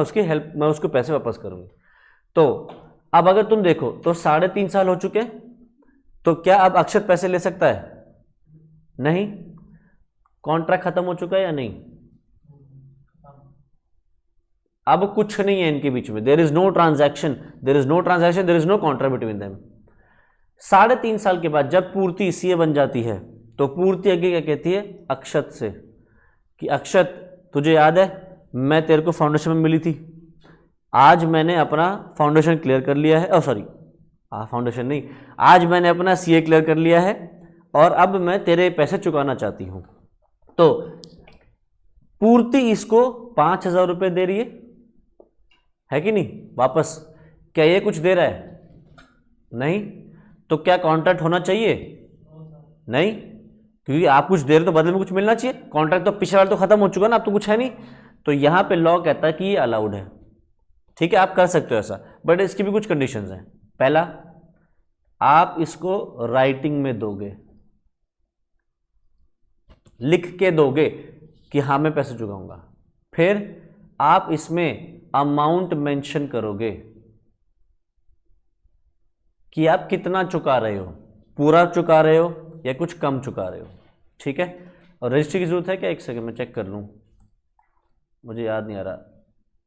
उसको पैसे वापस करूंगी। तो अब अगर तुम देखो तो 3.5 साल हो चुके हैं, तो क्या अब अक्षत पैसे ले सकता है? नहीं। कॉन्ट्रैक्ट खत्म हो चुका है या नहीं? अब कुछ नहीं है इनके बीच में, there is no transaction, there is no transaction, there is no contract between them. 3.5 साल के बाद जब पूर्ति सीए बन जाती है तो पूर्ति आगे क्या कहती है अक्षत से कि अक्षत तुझे याद है मैं तेरे को फाउंडेशन में मिली थी, आज मैंने अपना फाउंडेशन क्लियर कर लिया है, सॉरी फाउंडेशन नहीं, आज मैंने अपना सीए क्लियर कर लिया है और अब मैं तेरे पैसे चुकाना चाहती हूँ। तो पूर्ति इसको 5,000 रुपये दे रही है कि नहीं वापस, क्या ये कुछ दे रहा है? नहीं। तो क्या कॉन्ट्रैक्ट होना चाहिए? नहीं, क्योंकि आप कुछ दे रहे तो बदले में कुछ मिलना चाहिए। कॉन्ट्रैक्ट तो पिछले वाला तो खत्म हो चुका ना, अब तो कुछ है नहीं। तो यहां पे लॉ कहता है कि ये अलाउड है, ठीक है, आप कर सकते हो ऐसा, बट इसकी भी कुछ कंडीशंस हैं। पहला, आप इसको राइटिंग में दोगे, लिख के दोगे कि हाँ मैं पैसे चुकाऊंगा। फिर आप इसमें अमाउंट मेंशन करोगे कि आप कितना चुका रहे हो, पूरा चुका रहे हो या कुछ कम चुका रहे हो, ठीक है। और रजिस्ट्री की जरूरत है क्या? एक सेकंड में चेक कर लूं, मुझे याद नहीं आ रहा।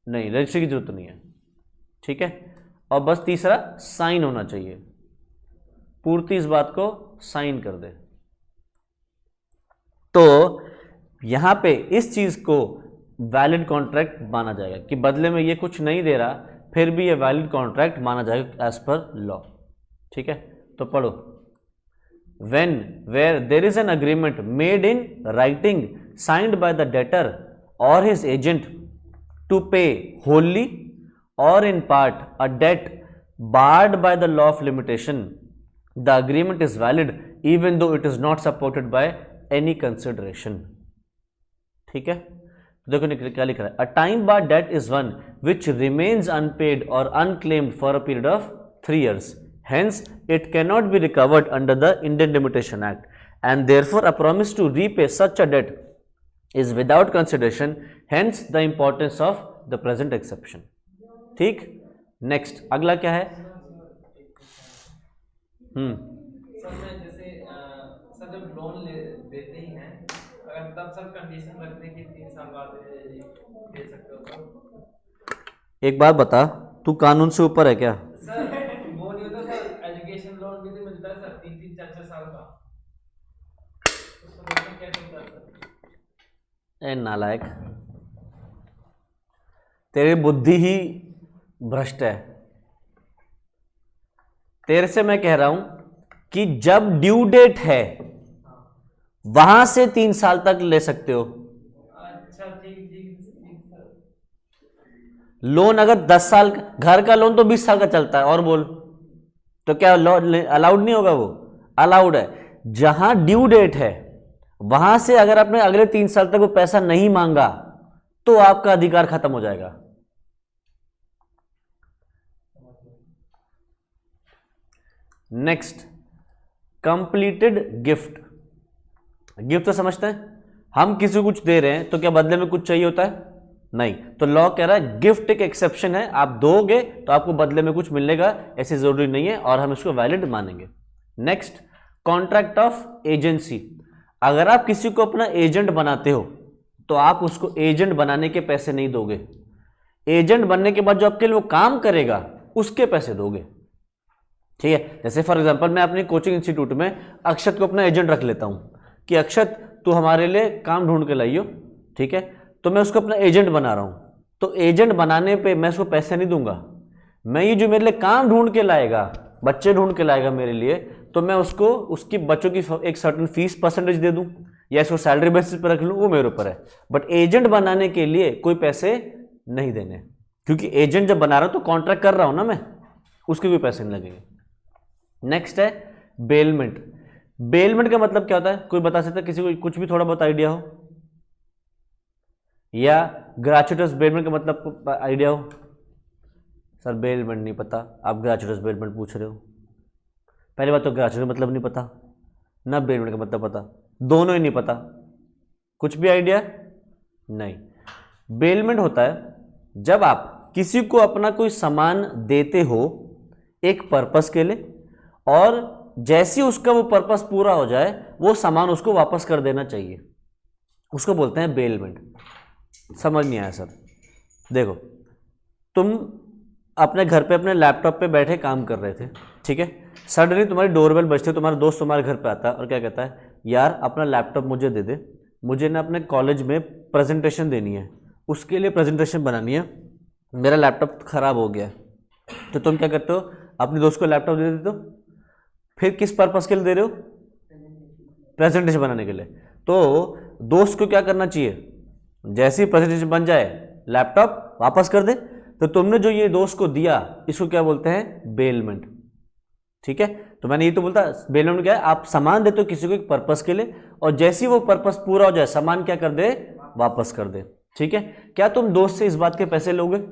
नहीं, रजिस्ट्री की जरूरत तो नहीं है, ठीक है। और बस तीसरा, साइन होना चाहिए, पूर्ति इस बात को साइन कर दे। तो यहां पे इस चीज को वैलिड कॉन्ट्रैक्ट माना जाएगा कि बदले में ये कुछ नहीं दे रहा, फिर भी ये वैलिड कॉन्ट्रैक्ट माना जाएगा एज पर लॉ, ठीक है। तो पढ़ो, when where there is an agreement made in writing signed by the debtor or his agent to pay wholly or in part a debt barred by the law of limitation, the agreement is valid even though it is not supported by any consideration, ठीक है। देखो क्या लिख रहा है, a time barred debt is one which remains unpaid or unclaimed for a period of 3 years. Hence, it cannot be recovered under the Indian Limitation Act, and therefore a promise to repay such a debt is without consideration. Hence, the importance of the present exception. ठीक, next अगला क्या है? Sir मैं जैसे sir जब loan देते ही हैं, अगर तब सर कंडीशन रखते हैं कि 3 साल बाद दे सकते हो तो एक बात बता, तू कानून से ऊपर है क्या? सर वो नहीं होता सर, एजुकेशन लोन भी तो मिलता है सर 3-3, 4-4 साल का, उसको देखते कैसे होता है सर? ए नालायक, तेरी बुद्धि ही भ्रष्ट है। तेरे से मैं कह रहा हूं कि जब ड्यू डेट है वहां से 3 साल तक ले सकते हो। अच्छा ठीक सर। लोन अगर 10 साल, घर का लोन तो 20 साल का चलता है, और बोल तो क्या अलाउड नहीं होगा? वो अलाउड है। जहां ड्यू डेट है वहां से अगर आपने अगले 3 साल तक वो पैसा नहीं मांगा तो आपका अधिकार खत्म हो जाएगा। Next, completed gift. गिफ्ट तो समझते हैं, हम किसी को कुछ दे रहे हैं तो क्या बदले में कुछ चाहिए होता है? नहीं। तो लॉ कह रहा है गिफ्ट एक एक्सेप्शन है, आप दोगे तो आपको बदले में कुछ मिलेगा, ऐसी जरूरी नहीं है, और हम इसको वैलिड मानेंगे। Next, contract of agency. अगर आप किसी को अपना एजेंट बनाते हो तो आप उसको एजेंट बनाने के पैसे नहीं दोगे, एजेंट बनने के बाद जो आपके लिए वो काम करेगा उसके पैसे दोगे, ठीक है। जैसे फॉर एग्जांपल मैं अपनी कोचिंग इंस्टीट्यूट में अक्षत को अपना एजेंट रख लेता हूं कि अक्षत तू हमारे लिए काम ढूंढ के लाइयो, ठीक है। तो मैं उसको अपना एजेंट बना रहा हूं, तो एजेंट बनाने पे मैं उसको पैसे नहीं दूंगा, मैं ये जो मेरे लिए काम ढूंढ के लाएगा, बच्चे ढूंढ के लाएगा मेरे लिए, तो मैं उसको उसकी बच्चों की एक सर्टेन फीस परसेंटेज दे दूं या इसको सैलरी बेसिस पर रख लूं, वो मेरे ऊपर है। बट एजेंट बनाने के लिए कोई पैसे नहीं देने, क्योंकि एजेंट जब बना रहा हूं तो कॉन्ट्रैक्ट कर रहा हूं ना मैं, उसके कोई पैसे नहीं लगेंगे। नेक्स्ट है बेलमेंट। बेलमेंट का मतलब क्या होता है? कोई बता सकता है? किसी को कुछ भी थोड़ा बहुत आइडिया हो? या ग्रेचुइटस बेलमेंट का मतलब आइडिया हो? सर बेलमेंट नहीं पता, आप ग्रेचुइटस बेलमेंट पूछ रहे हो। पहली बात तो ग्रेचुइटस मतलब नहीं पता, ना बेलमेंट का मतलब पता, दोनों ही नहीं पता। कुछ भी आइडिया नहीं। बेलमेंट होता है जब आप किसी को अपना कोई सामान देते हो एक पर्पस के लिए, और जैसे उसका वो पर्पस पूरा हो जाए वो सामान उसको वापस कर देना चाहिए, उसको बोलते हैं बेलमेंट। समझ नहीं आया सर? देखो तुम अपने घर पे अपने लैपटॉप पे बैठे काम कर रहे थे, ठीक है, सडनली तुम्हारी डोरबेल बजती है, तुम्हारा दोस्त तुम्हारे घर पे आता है और क्या कहता है, यार अपना लैपटॉप मुझे दे दे, मुझे ना अपने कॉलेज में प्रेजेंटेशन देनी है, उसके लिए प्रेजेंटेशन बनानी है, मेरा लैपटॉप ख़राब हो गया है। तो तुम क्या करते हो, अपने दोस्त को लैपटॉप दे देते हो, फिर किस पर्पज़ के लिए दे रहे हो, प्रेजेंटेशन बनाने के लिए। तो दोस्त को क्या करना चाहिए, जैसे ही प्रेजेंटेशन बन जाए लैपटॉप वापस कर दे। तो तुमने जो ये दोस्त को दिया इसको क्या बोलते हैं, बेलमेंट, ठीक है। तो मैंने ये तो बोलता, बेलमेंट क्या है, आप सामान देते हो किसी को एक पर्पस के लिए, और जैसे ही वो पर्पस पूरा हो जाए सामान क्या कर दे, वापस कर दे, ठीक है। क्या तुम दोस्त से इस बात के पैसे लोगे,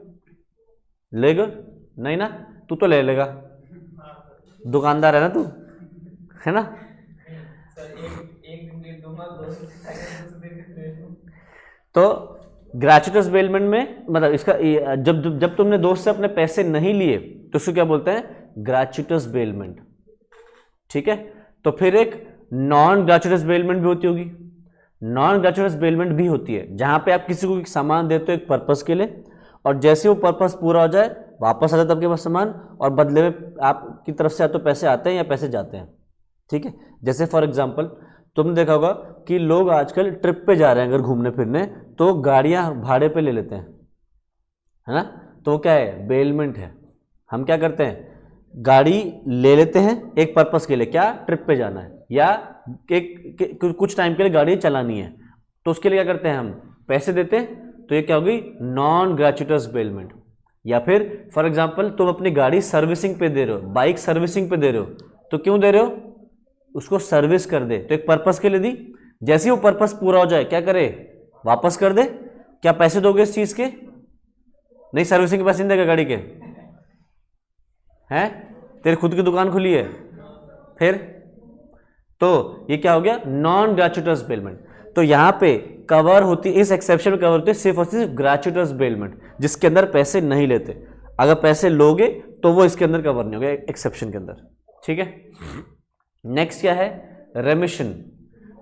लेगा नहीं ना, तू तो ले लेगा, दुकानदार है ना तू, है ना। एक दिन दे दूंगा, दूसरे दिन दे दूंगा। तो ग्रेचुइटस बेलमेंट में मतलब इसका जब जब जब तुमने दोस्त से अपने पैसे नहीं लिए तो उसको क्या बोलते हैं, ग्रेचुइटस बेलमेंट, ठीक है। तो फिर एक नॉन ग्रेचुइटस बेलमेंट भी होती होगी, नॉन ग्रेचुइटस बेलमेंट भी होती है जहां पे आप किसी को एक सामान देते हो एक पर्पस के लिए, और जैसे वो पर्पस पूरा हो जाए वापस आ जाता है आपके पास सामान, और बदले में आपकी तरफ से या तो पैसे आते हैं या पैसे जाते हैं, ठीक है। जैसे फॉर एग्जांपल तुमने देखा होगा कि लोग आजकल ट्रिप पे जा रहे हैं अगर घूमने फिरने, तो गाड़ियां भाड़े पे ले लेते हैं, है ना। तो वो क्या है, बेलमेंट है। हम क्या करते हैं, गाड़ी ले लेते हैं एक पर्पस के लिए, क्या, ट्रिप पे जाना है या कुछ टाइम के लिए गाड़ी चलानी है, तो उसके लिए क्या करते हैं, हम पैसे देते हैं। तो ये क्या होगी, नॉन ग्रेचुइटस बेलमेंट। या फिर फॉर एग्जांपल तुम अपनी गाड़ी सर्विसिंग पे दे रहे हो, बाइक सर्विसिंग पे दे रहे हो, तो क्यों दे रहे हो, उसको सर्विस कर दे, तो एक पर्पस के लिए दी, जैसे ही वो पर्पस पूरा हो जाए क्या करे, वापस कर दे। क्या पैसे दोगे इस चीज के, नहीं, सर्विसिंग के पैसे नहीं देगा गाड़ी के, हैं, तेरी खुद की दुकान खुली है, फिर तो ये क्या हो गया, नॉन ग्रेचुइटस बेलमेंट। तो यहां पे कवर होती, इस एक्सेप्शन में कवर होती है सिर्फ और सिर्फ ग्रेचुइटस बेलमेंट, जिसके अंदर पैसे नहीं लेते। अगर पैसे लोगे तो वो इसके अंदर कवर नहीं होगा, एक्सेप्शन के अंदर, ठीक है। नेक्स्ट क्या है, रेमिशन।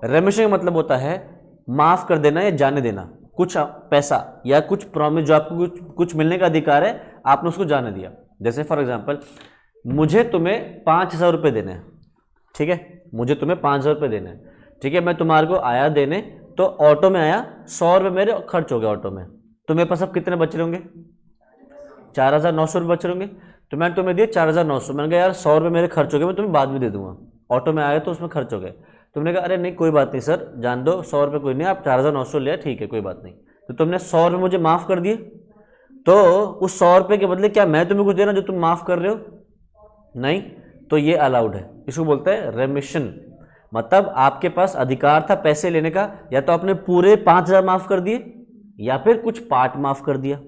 रेमिशन का मतलब होता है माफ कर देना या जाने देना, कुछ पैसा या कुछ प्रॉमिस जो आपको कुछ मिलने का अधिकार है, आपने उसको जाने दिया। जैसे फॉर एग्जांपल मुझे तुम्हें 5,000 रुपये देने हैं, ठीक है, मुझे तुम्हें 5,000 रुपये देने हैं, ठीक है। मैं तुम्हारे को आया देने, तो ऑटो में आया, 100 रुपये मेरे खर्च हो गए ऑटो में, तो मेरे पास अब कितने बच रहे होंगे, 4,900 रुपये बच रहे होंगे। तो मैंने तुम्हें दिए 4,900, मैंने कहा यार 100 रुपये मेरे खर्च हो गए, मैं तुम्हें बाद में दे दूंगा, ऑटो में आया तो उसमें खर्च हो गए। तुमने कहा अरे नहीं कोई बात नहीं सर, जान दो 100 रुपये कोई नहीं, आप 4,900 लिया, ठीक है कोई बात नहीं। तो तुमने 100 रुपये मुझे माफ़ कर दिए, तो उस 100 रुपये के बदले क्या मैं तुम्हें कुछ देना जो तुम माफ़ कर रहे हो, नहीं, तो ये अलाउड है, इसको बोलते हैं रेमिशन। मतलब आपके पास अधिकार था पैसे लेने का, या तो आपने पूरे 5,000 माफ़ कर दिए, या फिर कुछ पार्ट माफ़ कर दिया,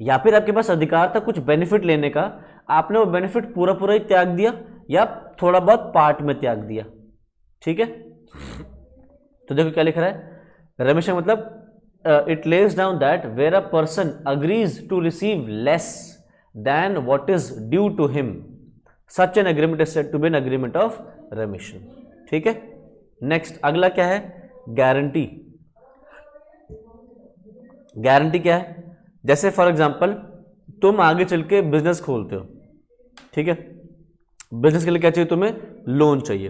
या फिर आपके पास अधिकार था कुछ बेनिफिट लेने का, आपने वो बेनिफिट पूरा पूरा ही त्याग दिया, या थोड़ा बहुत पार्ट में त्याग दिया, ठीक है। तो देखो क्या लिख रहा है, रेमिशन मतलब it lays down that where a person agrees to receive less than what is due to him, such an agreement is said to be an agreement of remission, ठीक है। नेक्स्ट अगला क्या है, गारंटी। गारंटी क्या है, जैसे for example तुम आगे चल के बिजनेस खोलते हो, ठीक है, बिजनेस के लिए क्या चाहिए, तुम्हें लोन चाहिए।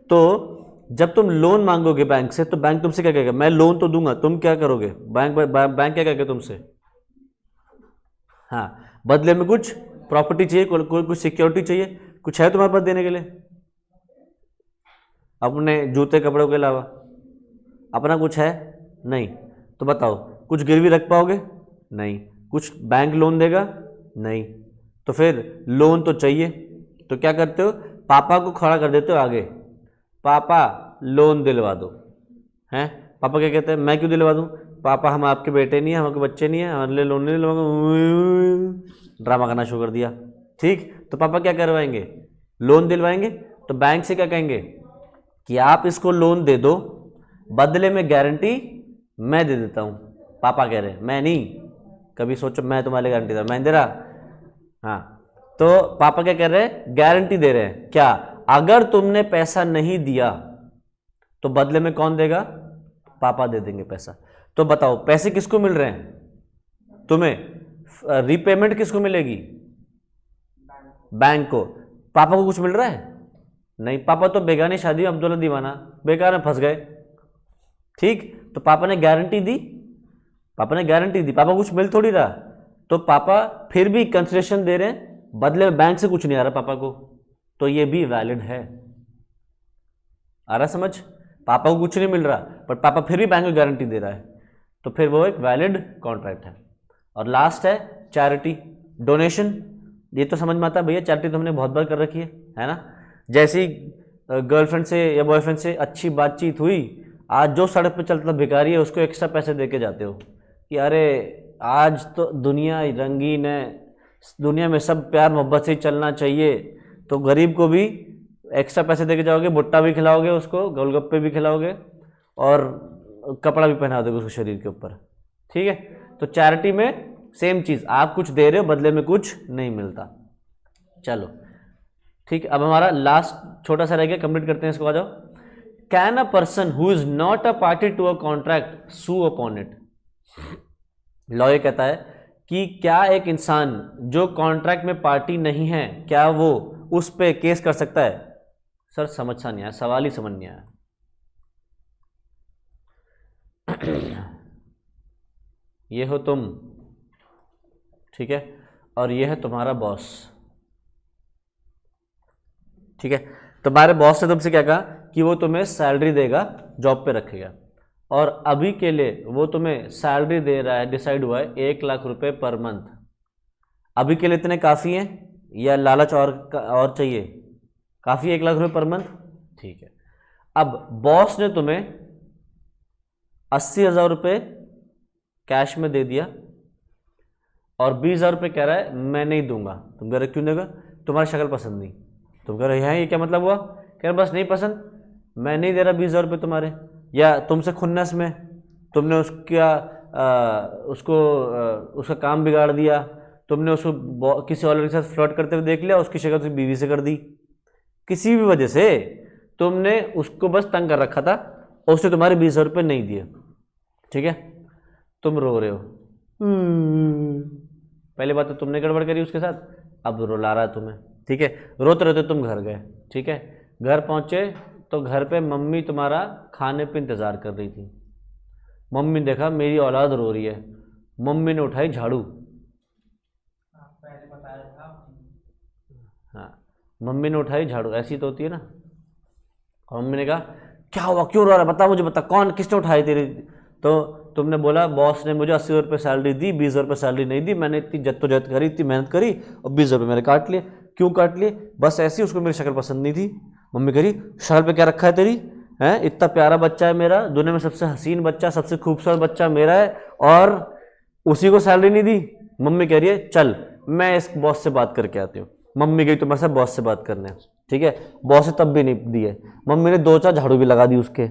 तो जब तुम लोन मांगोगे बैंक से, तो बैंक तुमसे क्या कहेगा, मैं लोन तो दूंगा, तुम क्या करोगे, बैंक क्या कहेगा तुमसे, हाँ, बदले में कुछ प्रॉपर्टी चाहिए, कुछ सिक्योरिटी चाहिए, कुछ है तुम्हारे पास देने के लिए, अपने जूते कपड़ों के अलावा अपना कुछ है नहीं, तो बताओ कुछ गिरवी रख पाओगे, नहीं, कुछ बैंक लोन देगा, नहीं, तो फिर लोन तो चाहिए, तो क्या करते हो, पापा को खड़ा कर देते हो आगे, पापा लोन दिलवा दो, हैं, पापा क्या कहते हैं, मैं क्यों दिलवा दूं, पापा हम आपके बेटे नहीं हैं, हम आपके बच्चे नहीं हैं, हमारे लिए लोन नहीं दिलवाएंगे, ड्रामा करना शुरू कर दिया, ठीक। तो पापा क्या करवाएंगे, लोन दिलवाएंगे। तो बैंक से क्या कहेंगे कि आप इसको लोन दे दो, बदले में गारंटी मैं दे देता हूँ। पापा कह रहे हैं, मैं नहीं, कभी सोचो मैं तुम्हारे लिए गारंटी दे रहा, मैं दे रहा, हाँ। तो पापा क्या कर रहे हैं, गारंटी दे रहे हैं, क्या, अगर तुमने पैसा नहीं दिया तो बदले में कौन देगा, पापा दे देंगे पैसा। तो बताओ पैसे किसको मिल रहे हैं, तुम्हें, रीपेमेंट किसको मिलेगी? बैंक को। पापा को कुछ मिल रहा है? नहीं, पापा तो बेगानी शादी में अब्दुल्ला दीवाना, बेकार में फंस गए। ठीक, तो पापा ने गारंटी दी, पापा ने गारंटी दी, पापा कुछ मिल थोड़ी रहा, तो पापा फिर भी कंसिडरेशन दे रहे हैं, बदले में बैंक से कुछ नहीं आ रहा पापा को, तो ये भी वैलिड है। आ रहा समझ? पापा को कुछ नहीं मिल रहा पर पापा फिर भी बैंक को गारंटी दे रहा है, तो फिर वो एक वैलिड कॉन्ट्रैक्ट है। और लास्ट है चैरिटी, डोनेशन। ये तो समझ में आता है भैया, चैरिटी तो हमने बहुत बार कर रखी है ना। जैसी गर्लफ्रेंड से या बॉयफ्रेंड से अच्छी बातचीत हुई, आज जो सड़क पे चलता भिखारी है उसको एक्स्ट्रा पैसे दे के जाते हो कि अरे आज तो दुनिया रंगीन है, दुनिया में सब प्यार मोहब्बत से ही चलना चाहिए, तो गरीब को भी एक्स्ट्रा पैसे दे के जाओगे, भुट्टा भी खिलाओगे उसको, गोलगप्पे भी खिलाओगे और कपड़ा भी पहना दोगे उसको शरीर के ऊपर। ठीक है, तो चैरिटी में सेम चीज़, आप कुछ दे रहे हो बदले में कुछ नहीं मिलता। चलो ठीक, अब हमारा लास्ट छोटा सा रह गया, कंप्लीट करते हैं इसको। आ जाओ। Can a person who is not a party to a contract sue upon it? Law ये कहता है कि क्या एक इंसान जो कॉन्ट्रैक्ट में पार्टी नहीं है, क्या वो उस पे केस कर सकता है? सर समझ सा नहीं आया, सवाल ही समझ नहीं आया। ये हो तुम, ठीक है, और ये है तुम्हारा बॉस। ठीक है, तुम्हारे बॉस ने तुमसे क्या कहा कि वो तुम्हें सैलरी देगा, जॉब पे रखेगा, और अभी के लिए वो तुम्हें सैलरी दे रहा है, डिसाइड हुआ है 1 लाख रुपए पर मंथ। अभी के लिए इतने काफ़ी हैं या लालच और चाहिए? काफ़ी 1 लाख रुपए पर मंथ, ठीक है। अब बॉस ने तुम्हें 80,000 रुपये कैश में दे दिया और 20,000 रुपये कह रहा है मैं नहीं दूंगा। तुम कह रहे क्यों देगा? तुम्हारी शक्ल पसंद नहीं। तुम कह रहे हैं ये क्या मतलब हुआ? कह रहे बस नहीं पसंद, मैं नहीं दे रहा 20,000 रुपये तुम्हारे। या तुमसे खुन्नस में तुमने उसका काम बिगाड़ दिया, तुमने उसको किसी और के साथ फ्लर्ट करते हुए देख लिया, उसकी शक्ल उसकी बीवी से कर दी, किसी भी वजह से तुमने उसको बस तंग कर रखा था और उसने तुम्हारे 20,000 रुपये नहीं दिए। ठीक है, तुम रो रहे हो, पहली बात तो तुमने गड़बड़ करी उसके साथ, अब रुला रहा है तुम्हें। ठीक है, रोते रोते तुम घर गए। ठीक है, घर पहुंचे तो घर पे मम्मी तुम्हारा खाने पे इंतज़ार कर रही थी। मम्मी ने देखा मेरी औलाद रो रही है, मम्मी ने उठाई झाड़ू। पहले बताया था। हाँ, मम्मी ने उठाई झाड़ू, ऐसी तो होती है ना। और मम्मी ने कहा क्या हुआ, क्यों रो रहा है, बता मुझे, बता कौन, किसने उठाई तेरी? तो तुमने बोला बॉस ने मुझे 80 रुपये सैलरी दी, 20 रुपये सैलरी नहीं दी, मैंने इतनी जद्दोजहद करी, इतनी मेहनत करी और 20 रुपये मैंने काट लिए। क्यों काट लिए? बस ऐसी, उसको मेरी शक्ल पसंद नहीं थी। मम्मी कह रही शक्ल पे क्या रखा है तेरी, हैं इतना प्यारा बच्चा है मेरा, दुनिया में सबसे हसीन बच्चा, सबसे खूबसूरत बच्चा मेरा है, और उसी को सैलरी नहीं दी। मम्मी कह रही है चल मैं इस बॉस से बात करके आती हूँ। मम्मी गई तुम्हारे साथ बॉस से बात करने। ठीक है, बॉस ने तब भी नहीं दिए, मम्मी ने 2-4 झाड़ू भी लगा दी उसके,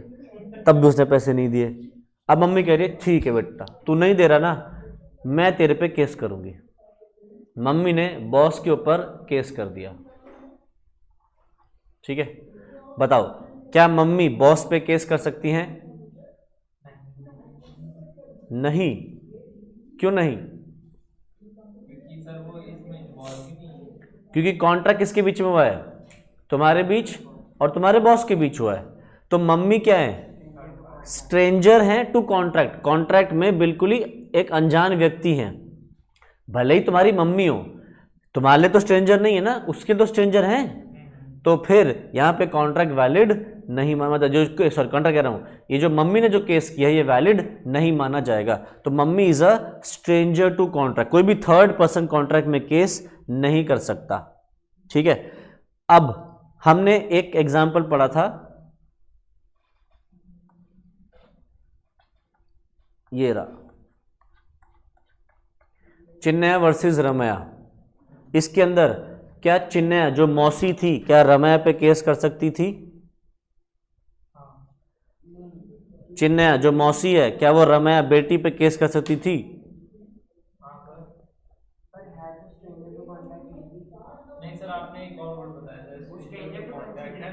तब भी उसने पैसे नहीं दिए। अब मम्मी कह रही है ठीक है बेटा, तू नहीं दे रहा ना, मैं तेरे पे केस करूंगी। मम्मी ने बॉस के ऊपर केस कर दिया। ठीक है, बताओ क्या मम्मी बॉस पे केस कर सकती हैं? नहीं। क्यों नहीं? क्योंकि सर वो इसमें इन्वॉल्व ही नहीं है। क्योंकि कॉन्ट्रैक्ट किसके बीच में हुआ है? तुम्हारे बीच और तुम्हारे बॉस के बीच हुआ है। तो मम्मी क्या है? स्ट्रेंजर हैं टू कॉन्ट्रैक्ट। कॉन्ट्रैक्ट में बिल्कुल ही एक अनजान व्यक्ति हैं। भले ही तुम्हारी मम्मी हो, तुम्हारे लिए तो स्ट्रेंजर नहीं है ना, उसके तो स्ट्रेंजर हैं। तो फिर यहाँ पे कॉन्ट्रैक्ट वैलिड नहीं माना, मतलब जो सॉरी कॉन्ट्रैक्ट कह रहा हूँ, ये जो मम्मी ने जो केस किया है ये वैलिड नहीं माना जाएगा। तो mummy is a stranger to contract, कोई भी थर्ड पर्सन कॉन्ट्रैक्ट में केस नहीं कर सकता। ठीक है, अब हमने एक एग्जाम्पल पढ़ा था, ये रहा, चिन्मया वर्सेस रमया। इसके अंदर क्या चिन्मया जो मौसी थी क्या रमया पे केस कर सकती थी? चिन्मया जो मौसी है क्या वो रमया बेटी पे केस कर सकती थी? नहीं सर, आपने एक और वर्ड बताया था, स्ट्रेंजर टू कॉन्ट्रैक्ट है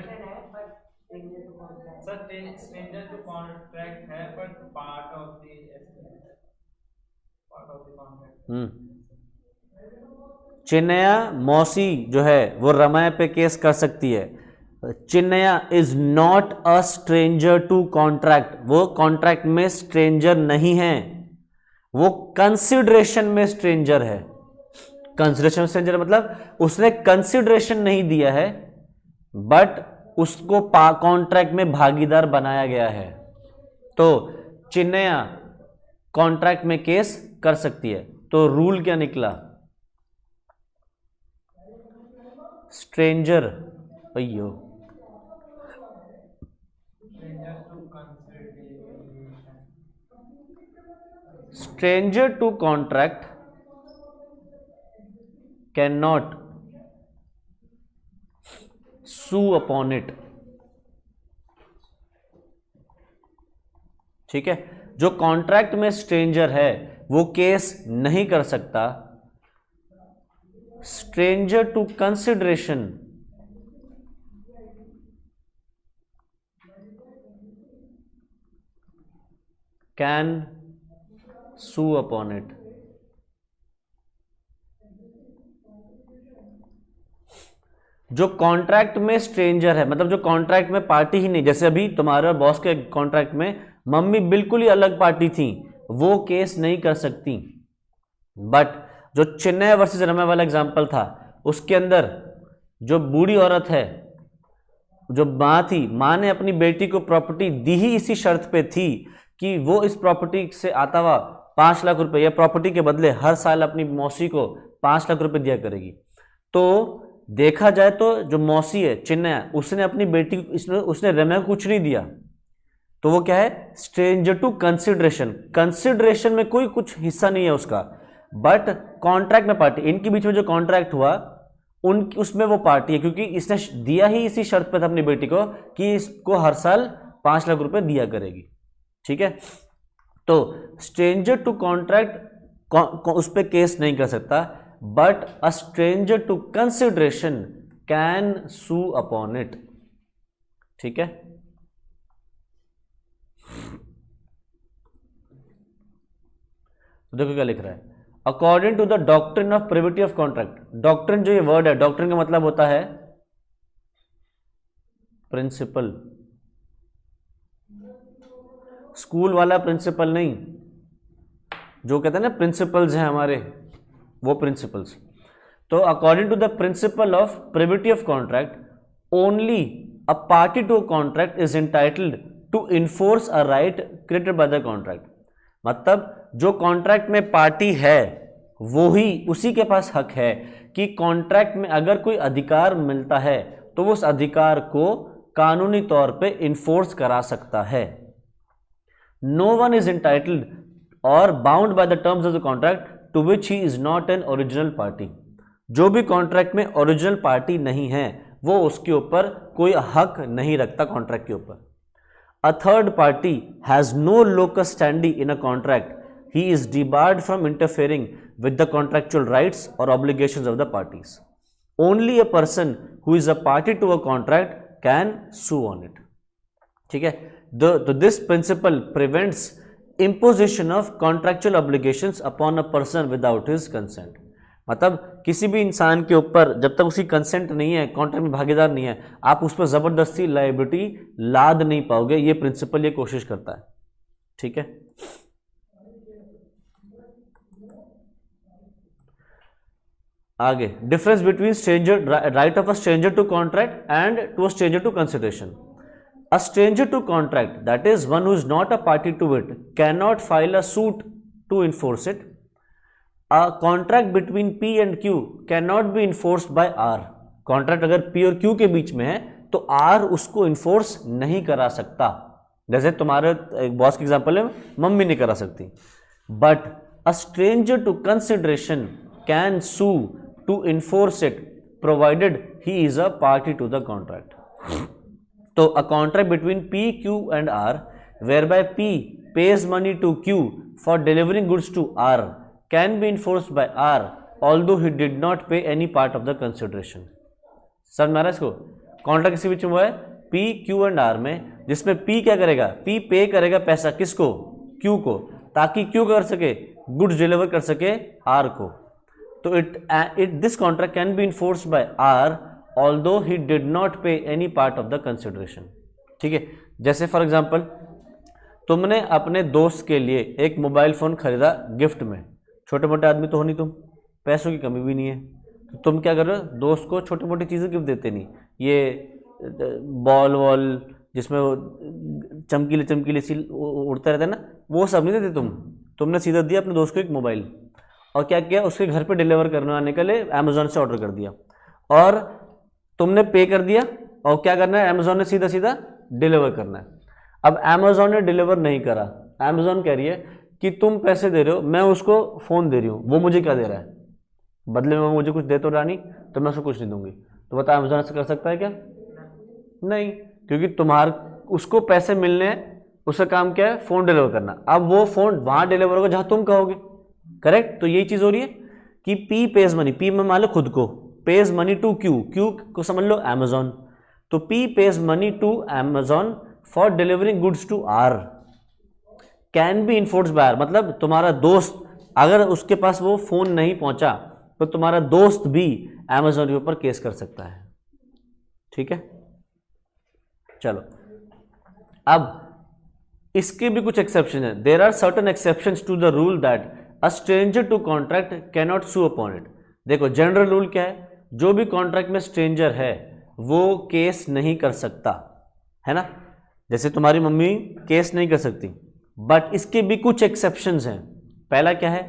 सर, स्ट्रेंजर टू कॉन्ट्रैक्ट है but part of the contract. Chinmaya मौसी जो है वो रमाया पे केस कर सकती है। Chinmaya is not a stranger to contract, वो कॉन्ट्रैक्ट में स्ट्रेंजर नहीं है, वो कंसिडरेशन में स्ट्रेंजर है। कंसिडरेशन में स्ट्रेंजर मतलब उसने कंसिडरेशन नहीं दिया है बट उसको कॉन्ट्रैक्ट में भागीदार बनाया गया है। तो चिन्मया कॉन्ट्रैक्ट में केस कर सकती है। तो रूल क्या निकला? स्ट्रेंजर अयो stranger to contract cannot sue upon it। ठीक है, जो कॉन्ट्रैक्ट में स्ट्रेंजर है वो केस नहीं कर सकता। Stranger to consideration can sue upon it। जो कॉन्ट्रैक्ट में स्ट्रेंजर है मतलब जो कॉन्ट्रैक्ट में पार्टी ही नहीं, जैसे अभी तुम्हारे और बॉस के कॉन्ट्रैक्ट में मम्मी बिल्कुल ही अलग पार्टी थी, वो केस नहीं कर सकती। बट जो चिन्मया वर्सेस रमैया वाला एग्जांपल था उसके अंदर जो बूढ़ी औरत है, जो माँ थी, माँ ने अपनी बेटी को प्रॉपर्टी दी ही इसी शर्त पे थी कि वो इस प्रॉपर्टी से आता हुआ 5 लाख रुपए या प्रॉपर्टी के बदले हर साल अपनी मौसी को 5 लाख रुपए दिया करेगी। तो देखा जाए तो जो मौसी है चिन्मया, उसने अपनी बेटी उसने रमैया को कुछ नहीं दिया, तो वो क्या है? Stranger to consideration. कंसिडरेशन में कोई कुछ हिस्सा नहीं है उसका, बट कॉन्ट्रैक्ट में पार्टी, इनके बीच में जो कॉन्ट्रैक्ट हुआ उसमें वो पार्टी है, क्योंकि इसने दिया ही इसी शर्त पे था अपनी बेटी को कि इसको हर साल 5 लाख रुपए दिया करेगी। ठीक है, तो स्ट्रेंजर टू कॉन्ट्रैक्ट उस पर केस नहीं कर सकता, but a stranger to consideration can sue upon it. ठीक है, देखो क्या लिख रहा है, according to the doctrine of privity of contract. Doctrine जो ये वर्ड है, डॉक्ट्रिन का मतलब होता है प्रिंसिपल, स्कूल वाला प्रिंसिपल नहीं, जो कहते हैं ना प्रिंसिपल्स हैं हमारे, वो प्रिंसिपल्स। तो according to the principle of privity of contract, only a party to contract is entitled to enforce a right created by the contract. मतलब जो कॉन्ट्रैक्ट में पार्टी है वो ही उसी के पास हक है कि कॉन्ट्रैक्ट में अगर कोई अधिकार मिलता है तो वो उस अधिकार को कानूनी तौर पे इन्फोर्स करा सकता है। नो वन इज इंटाइटल्ड और bound by the terms of the contract to which he is not an original party. जो भी कॉन्ट्रैक्ट में ओरिजिनल पार्टी नहीं है वो उसके ऊपर कोई हक नहीं रखता कॉन्ट्रैक्ट के ऊपर। A third party has no locus standi in a contract. He is debarred from interfering with the contractual rights or obligations of the parties. Only a person who is a party to a contract can sue on it. ठीक है, this principle prevents imposition of contractual obligations upon a person without his consent. मतलब किसी भी इंसान के ऊपर जब तक उसकी कंसेंट नहीं है, कॉन्ट्रैक्ट में भागीदार नहीं है, आप उस पर जबरदस्ती लायबिलिटी लाद नहीं पाओगे। ये प्रिंसिपल ये कोशिश करता है। ठीक है, आगे difference between stranger right of a stranger to contract and to a stranger to consideration. A stranger to contract that is one who is not a party to it can not file a suit to enforce it. A contract between P and Q cannot be enforced by R। Contract अगर P और Q के बीच में है तो R उसको enforce नहीं करा सकता। जैसे तुम्हारे बॉस के एग्जांपल है, मम्मी नहीं करा सकती। But a stranger to consideration can sue to enforce it provided he is a party to the contract. तो a contract between P, Q and R whereby P pays money to Q for delivering goods to R can be enforced by R although he did not pay any part of the consideration। समझ में आ रहा है इसको? Contract किसी बीच में हुआ है P, Q and R में, जिसमें P क्या करेगा? P पे करेगा पैसा किसको? Q को, ताकि Q कर सके गुड्स डिलीवर कर सके R को। तो it this contract can be enforced by R although he did not pay any part of the consideration. ठीक है, जैसे फॉर एग्जाम्पल तुमने अपने दोस्त के लिए एक मोबाइल फ़ोन खरीदा गिफ्ट में, छोटे मोटे आदमी तो हो नहीं तुम, पैसों की कमी भी नहीं है, तो तुम क्या कर रहे हो, दोस्त को छोटी मोटी चीज़ें गिफ्ट देते नहीं, ये बॉल वॉल जिसमें वो चमकीले चमकीले सी उड़ते रहते हैं ना, वो सब नहीं देते तुमने सीधा दिया अपने दोस्त को एक मोबाइल, और क्या किया, उसके घर पे डिलीवर करने आने के लिए अमेजोन से ऑर्डर कर दिया, और तुमने पे कर दिया, और क्या करना है, अमेजोन ने सीधा सीधा डिलीवर करना है। अब अमेजोन ने डिलीवर नहीं करा, अमेजोन कह रही है कि तुम पैसे दे रहे हो, मैं उसको फ़ोन दे रही हूँ, वो मुझे क्या दे रहा है, बदले में मुझे कुछ दे तो रहा नहीं, तो मैं उसको कुछ नहीं दूंगी। तो बता अमेजोन ऐसा कर सकता है क्या? नहीं, क्योंकि तुम्हारे उसको पैसे मिलने हैं, उसका काम क्या है, फ़ोन डिलीवर करना। अब वो फ़ोन वहाँ डिलीवर होगा जहाँ तुम कहोगे, करेक्ट। तो यही चीज़ हो रही है कि पी पेज मनी, पी में मान लो खुद को, pays money to Q, Q को समझ लो अमेजोन, तो P pays money to Amazon for delivering goods to R, can be enforced by R. मतलब तुम्हारा दोस्त अगर उसके पास वो फ़ोन नहीं पहुँचा तो तुम्हारा दोस्त भी अमेजोन के ऊपर केस कर सकता है। ठीक है, चलो अब इसके भी कुछ एक्सेप्शन है। There are certain exceptions to the rule that a stranger to contract can not sue upon it. देखो जनरल रूल क्या है, जो भी कॉन्ट्रैक्ट में स्ट्रेंजर है वो केस नहीं कर सकता, है ना। जैसे तुम्हारी मम्मी केस नहीं कर सकती, बट इसके भी कुछ एक्सेप्शंस हैं। पहला क्या है,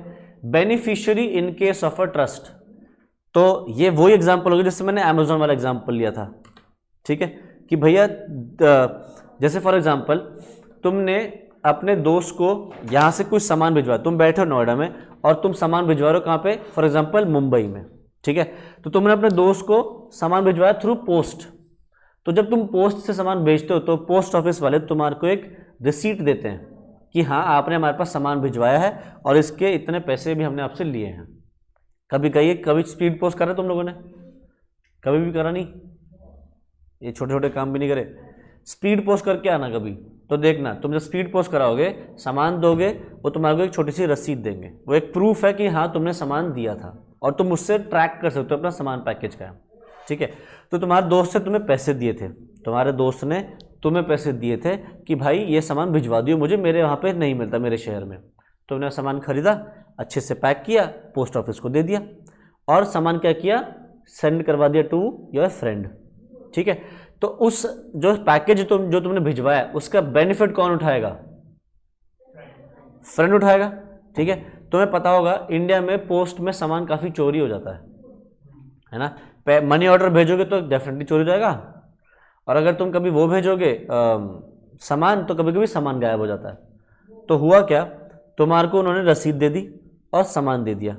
beneficiary in case of a trust. तो ये वही एग्जांपल होगी जिससे मैंने अमेजोन वाला एग्जांपल लिया था। ठीक है, कि भैया जैसे फॉर एग्जांपल तुमने अपने दोस्त को यहाँ से कुछ सामान भिजवाया, तुम बैठे हो नोएडा में और तुम सामान भिजवा रहे हो कहाँ पे, फॉर एग्जांपल मुंबई में। ठीक है, तो तुमने अपने दोस्त को सामान भिजवाया थ्रू पोस्ट। तो जब तुम पोस्ट से सामान भेजते हो तो पोस्ट ऑफिस वाले तुम्हारे को एक रिसीट देते हैं कि हाँ आपने हमारे पास सामान भिजवाया है और इसके इतने पैसे भी हमने आपसे लिए हैं। कभी स्पीड पोस्ट करा तुम लोगों ने? कभी भी करा नहीं? ये छोटे छोटे काम भी नहीं करे, स्पीड पोस्ट करके आना कभी। तो देखना, तुम जब स्पीड पोस्ट कराओगे, सामान दोगे, वो तुम्हारे को एक छोटी सी रसीद देंगे, वो एक प्रूफ है कि हाँ तुमने सामान दिया था, और तुम उससे ट्रैक कर सकते हो अपना सामान पैकेज का। ठीक है, तो तुम्हारे दोस्त से तुम्हें पैसे दिए थे, तुम्हारे दोस्त ने तुम्हें पैसे दिए थे कि भाई ये सामान भिजवा दियो मुझे, मेरे वहाँ पे नहीं मिलता मेरे शहर में। तुमने सामान खरीदा, अच्छे से पैक किया, पोस्ट ऑफिस को दे दिया, और सामान क्या किया, सेंड करवा दिया टू योर फ्रेंड। ठीक है, तो उस जो पैकेज जो तुमने भिजवाया उसका बेनिफिट कौन उठाएगा? फ्रेंड उठाएगा। ठीक है, तुम्हें पता होगा इंडिया में पोस्ट में सामान काफ़ी चोरी हो जाता है ना। मनी ऑर्डर भेजोगे तो डेफिनेटली चोरी हो जाएगा, और अगर तुम कभी वो भेजोगे सामान, तो कभी कभी सामान गायब हो जाता है। तो हुआ क्या, तुम्हारे को उन्होंने रसीद दे दी और सामान दे दिया,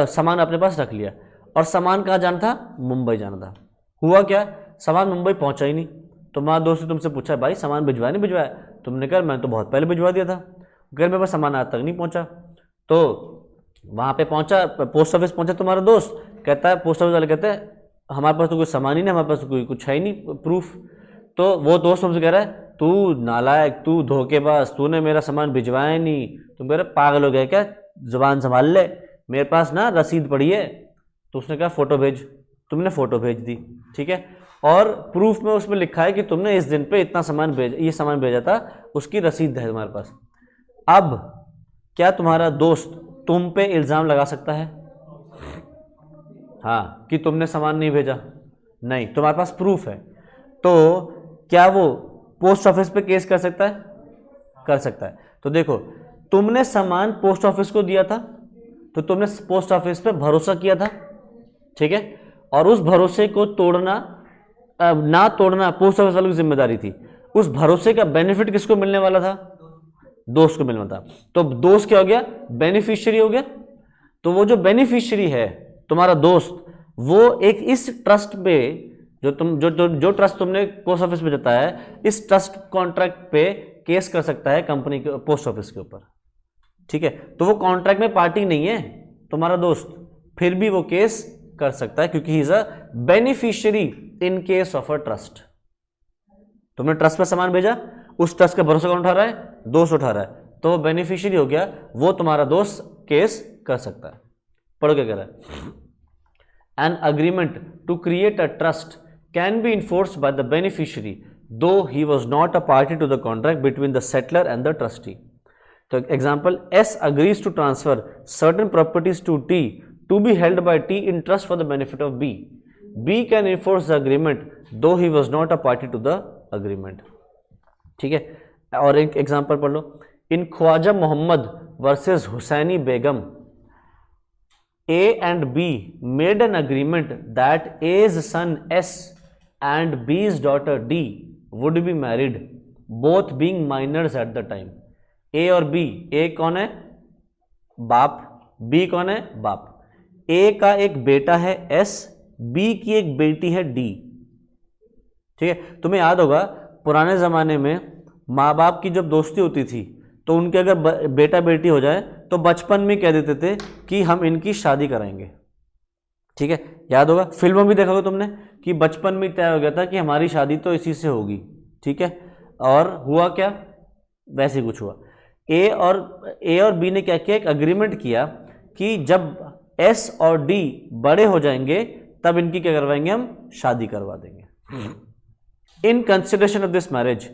सामान अपने पास रख लिया, और सामान कहाँ जाना था, मुंबई जाना था। हुआ क्या, सामान मुंबई पहुंचा ही नहीं। तुम्हारा दोस्त ने तुमसे पूछा भाई सामान भिजवाया नहीं भिजवाया? तुमने कहा मैंने तो बहुत पहले भिजवा दिया था, घर में बस सामान आज तक नहीं पहुंचा। तो वहाँ पे पहुंचा, पोस्ट ऑफिस पहुंचा तुम्हारा दोस्त, कहता है, पोस्ट ऑफिस वाले कहते हैं हमारे पास तो कोई सामान ही नहीं, हमारे पास तो कोई कुछ है ही नहीं प्रूफ। तो वो दोस्त तुमसे कह रहा है तू नालायक, तू धोखेबाज, तूने मेरा सामान भिजवाया नहीं। तुम कह रहे पागल हो गया क्या, जुबान संभाल ले, मेरे पास ना रसीद पड़ी है। तो उसने कहा फ़ोटो भेज, तुमने फ़ोटो भेज दी। ठीक है, और प्रूफ में उसमें लिखा है कि तुमने इस दिन पे इतना सामान ये सामान भेजा था, उसकी रसीद है तुम्हारे पास। अब क्या तुम्हारा दोस्त तुम पे इल्ज़ाम लगा सकता है? हाँ, कि तुमने सामान नहीं भेजा? नहीं, तुम्हारे पास प्रूफ है। तो क्या वो पोस्ट ऑफिस पे केस कर सकता है? कर सकता है। तो देखो, तुमने सामान पोस्ट ऑफिस को दिया था, तो तुमने पोस्ट ऑफिस पे भरोसा किया था। ठीक है, और उस भरोसे को तोड़ना ना तोड़ना पोस्ट ऑफिस वालों की जिम्मेदारी थी। उस भरोसे का बेनिफिट किसको मिलने वाला था? दोस्त को मिलना था। तो दोस्त क्या हो गया? बेनिफिशियरी हो गया। तो वो जो बेनिफिशियरी है तुम्हारा दोस्त, वो एक इस ट्रस्ट पे जो ट्रस्ट तुमने पोस्ट ऑफिस में जताया है, इस ट्रस्ट कॉन्ट्रैक्ट पे केस कर सकता है कंपनी के पोस्ट ऑफिस के ऊपर। ठीक है, तो वो कॉन्ट्रैक्ट में पार्टी नहीं है तुम्हारा दोस्त, फिर भी वो केस कर सकता है क्योंकि ही is a beneficiary in case of a trust. तुमने ट्रस्ट पर सामान भेजा, उस ट्रस्ट का भरोसा कौन उठा रहा है? दोस्त उठा रहा है, तो वो बेनिफिशियरी हो गया, वो तुम्हारा दोस्त केस कर सकता है। पढ़ो क्या कह रहा है। An agreement to create a trust can be enforced by the beneficiary though he was not a party to the contract between the settlor and the trustee. तो example, S agrees to transfer certain properties to T to be held by T in trust for the benefit of B. B can enforce the agreement though he was not a party to the agreement. ठीक है, और एक एग्जाम्पल पढ़ लो। In Khwaja Mohammad versus Husaini Begum, A and B made an agreement that A's son S and B's daughter D would be married, both being minors at the time. A और B, A कौन है? बाप, B कौन है? बाप। A का एक बेटा है S, B की एक बेटी है D। ठीक है, तुम्हें याद होगा पुराने ज़माने में माँ बाप की जब दोस्ती होती थी तो उनके अगर बेटा बेटी हो जाए तो बचपन में कह देते थे कि हम इनकी शादी कराएंगे। ठीक है, याद होगा, फिल्मों में भी देखा होगा तुमने कि बचपन में तय हो गया था कि हमारी शादी तो इसी से होगी। ठीक है, और हुआ क्या? वैसे ही कुछ हुआ। ए और बी ने क्या किया? एक अग्रीमेंट किया कि जब एस और डी बड़े हो जाएंगे तब इनकी क्या करवाएंगे? हम शादी करवा देंगे। In consideration of this marriage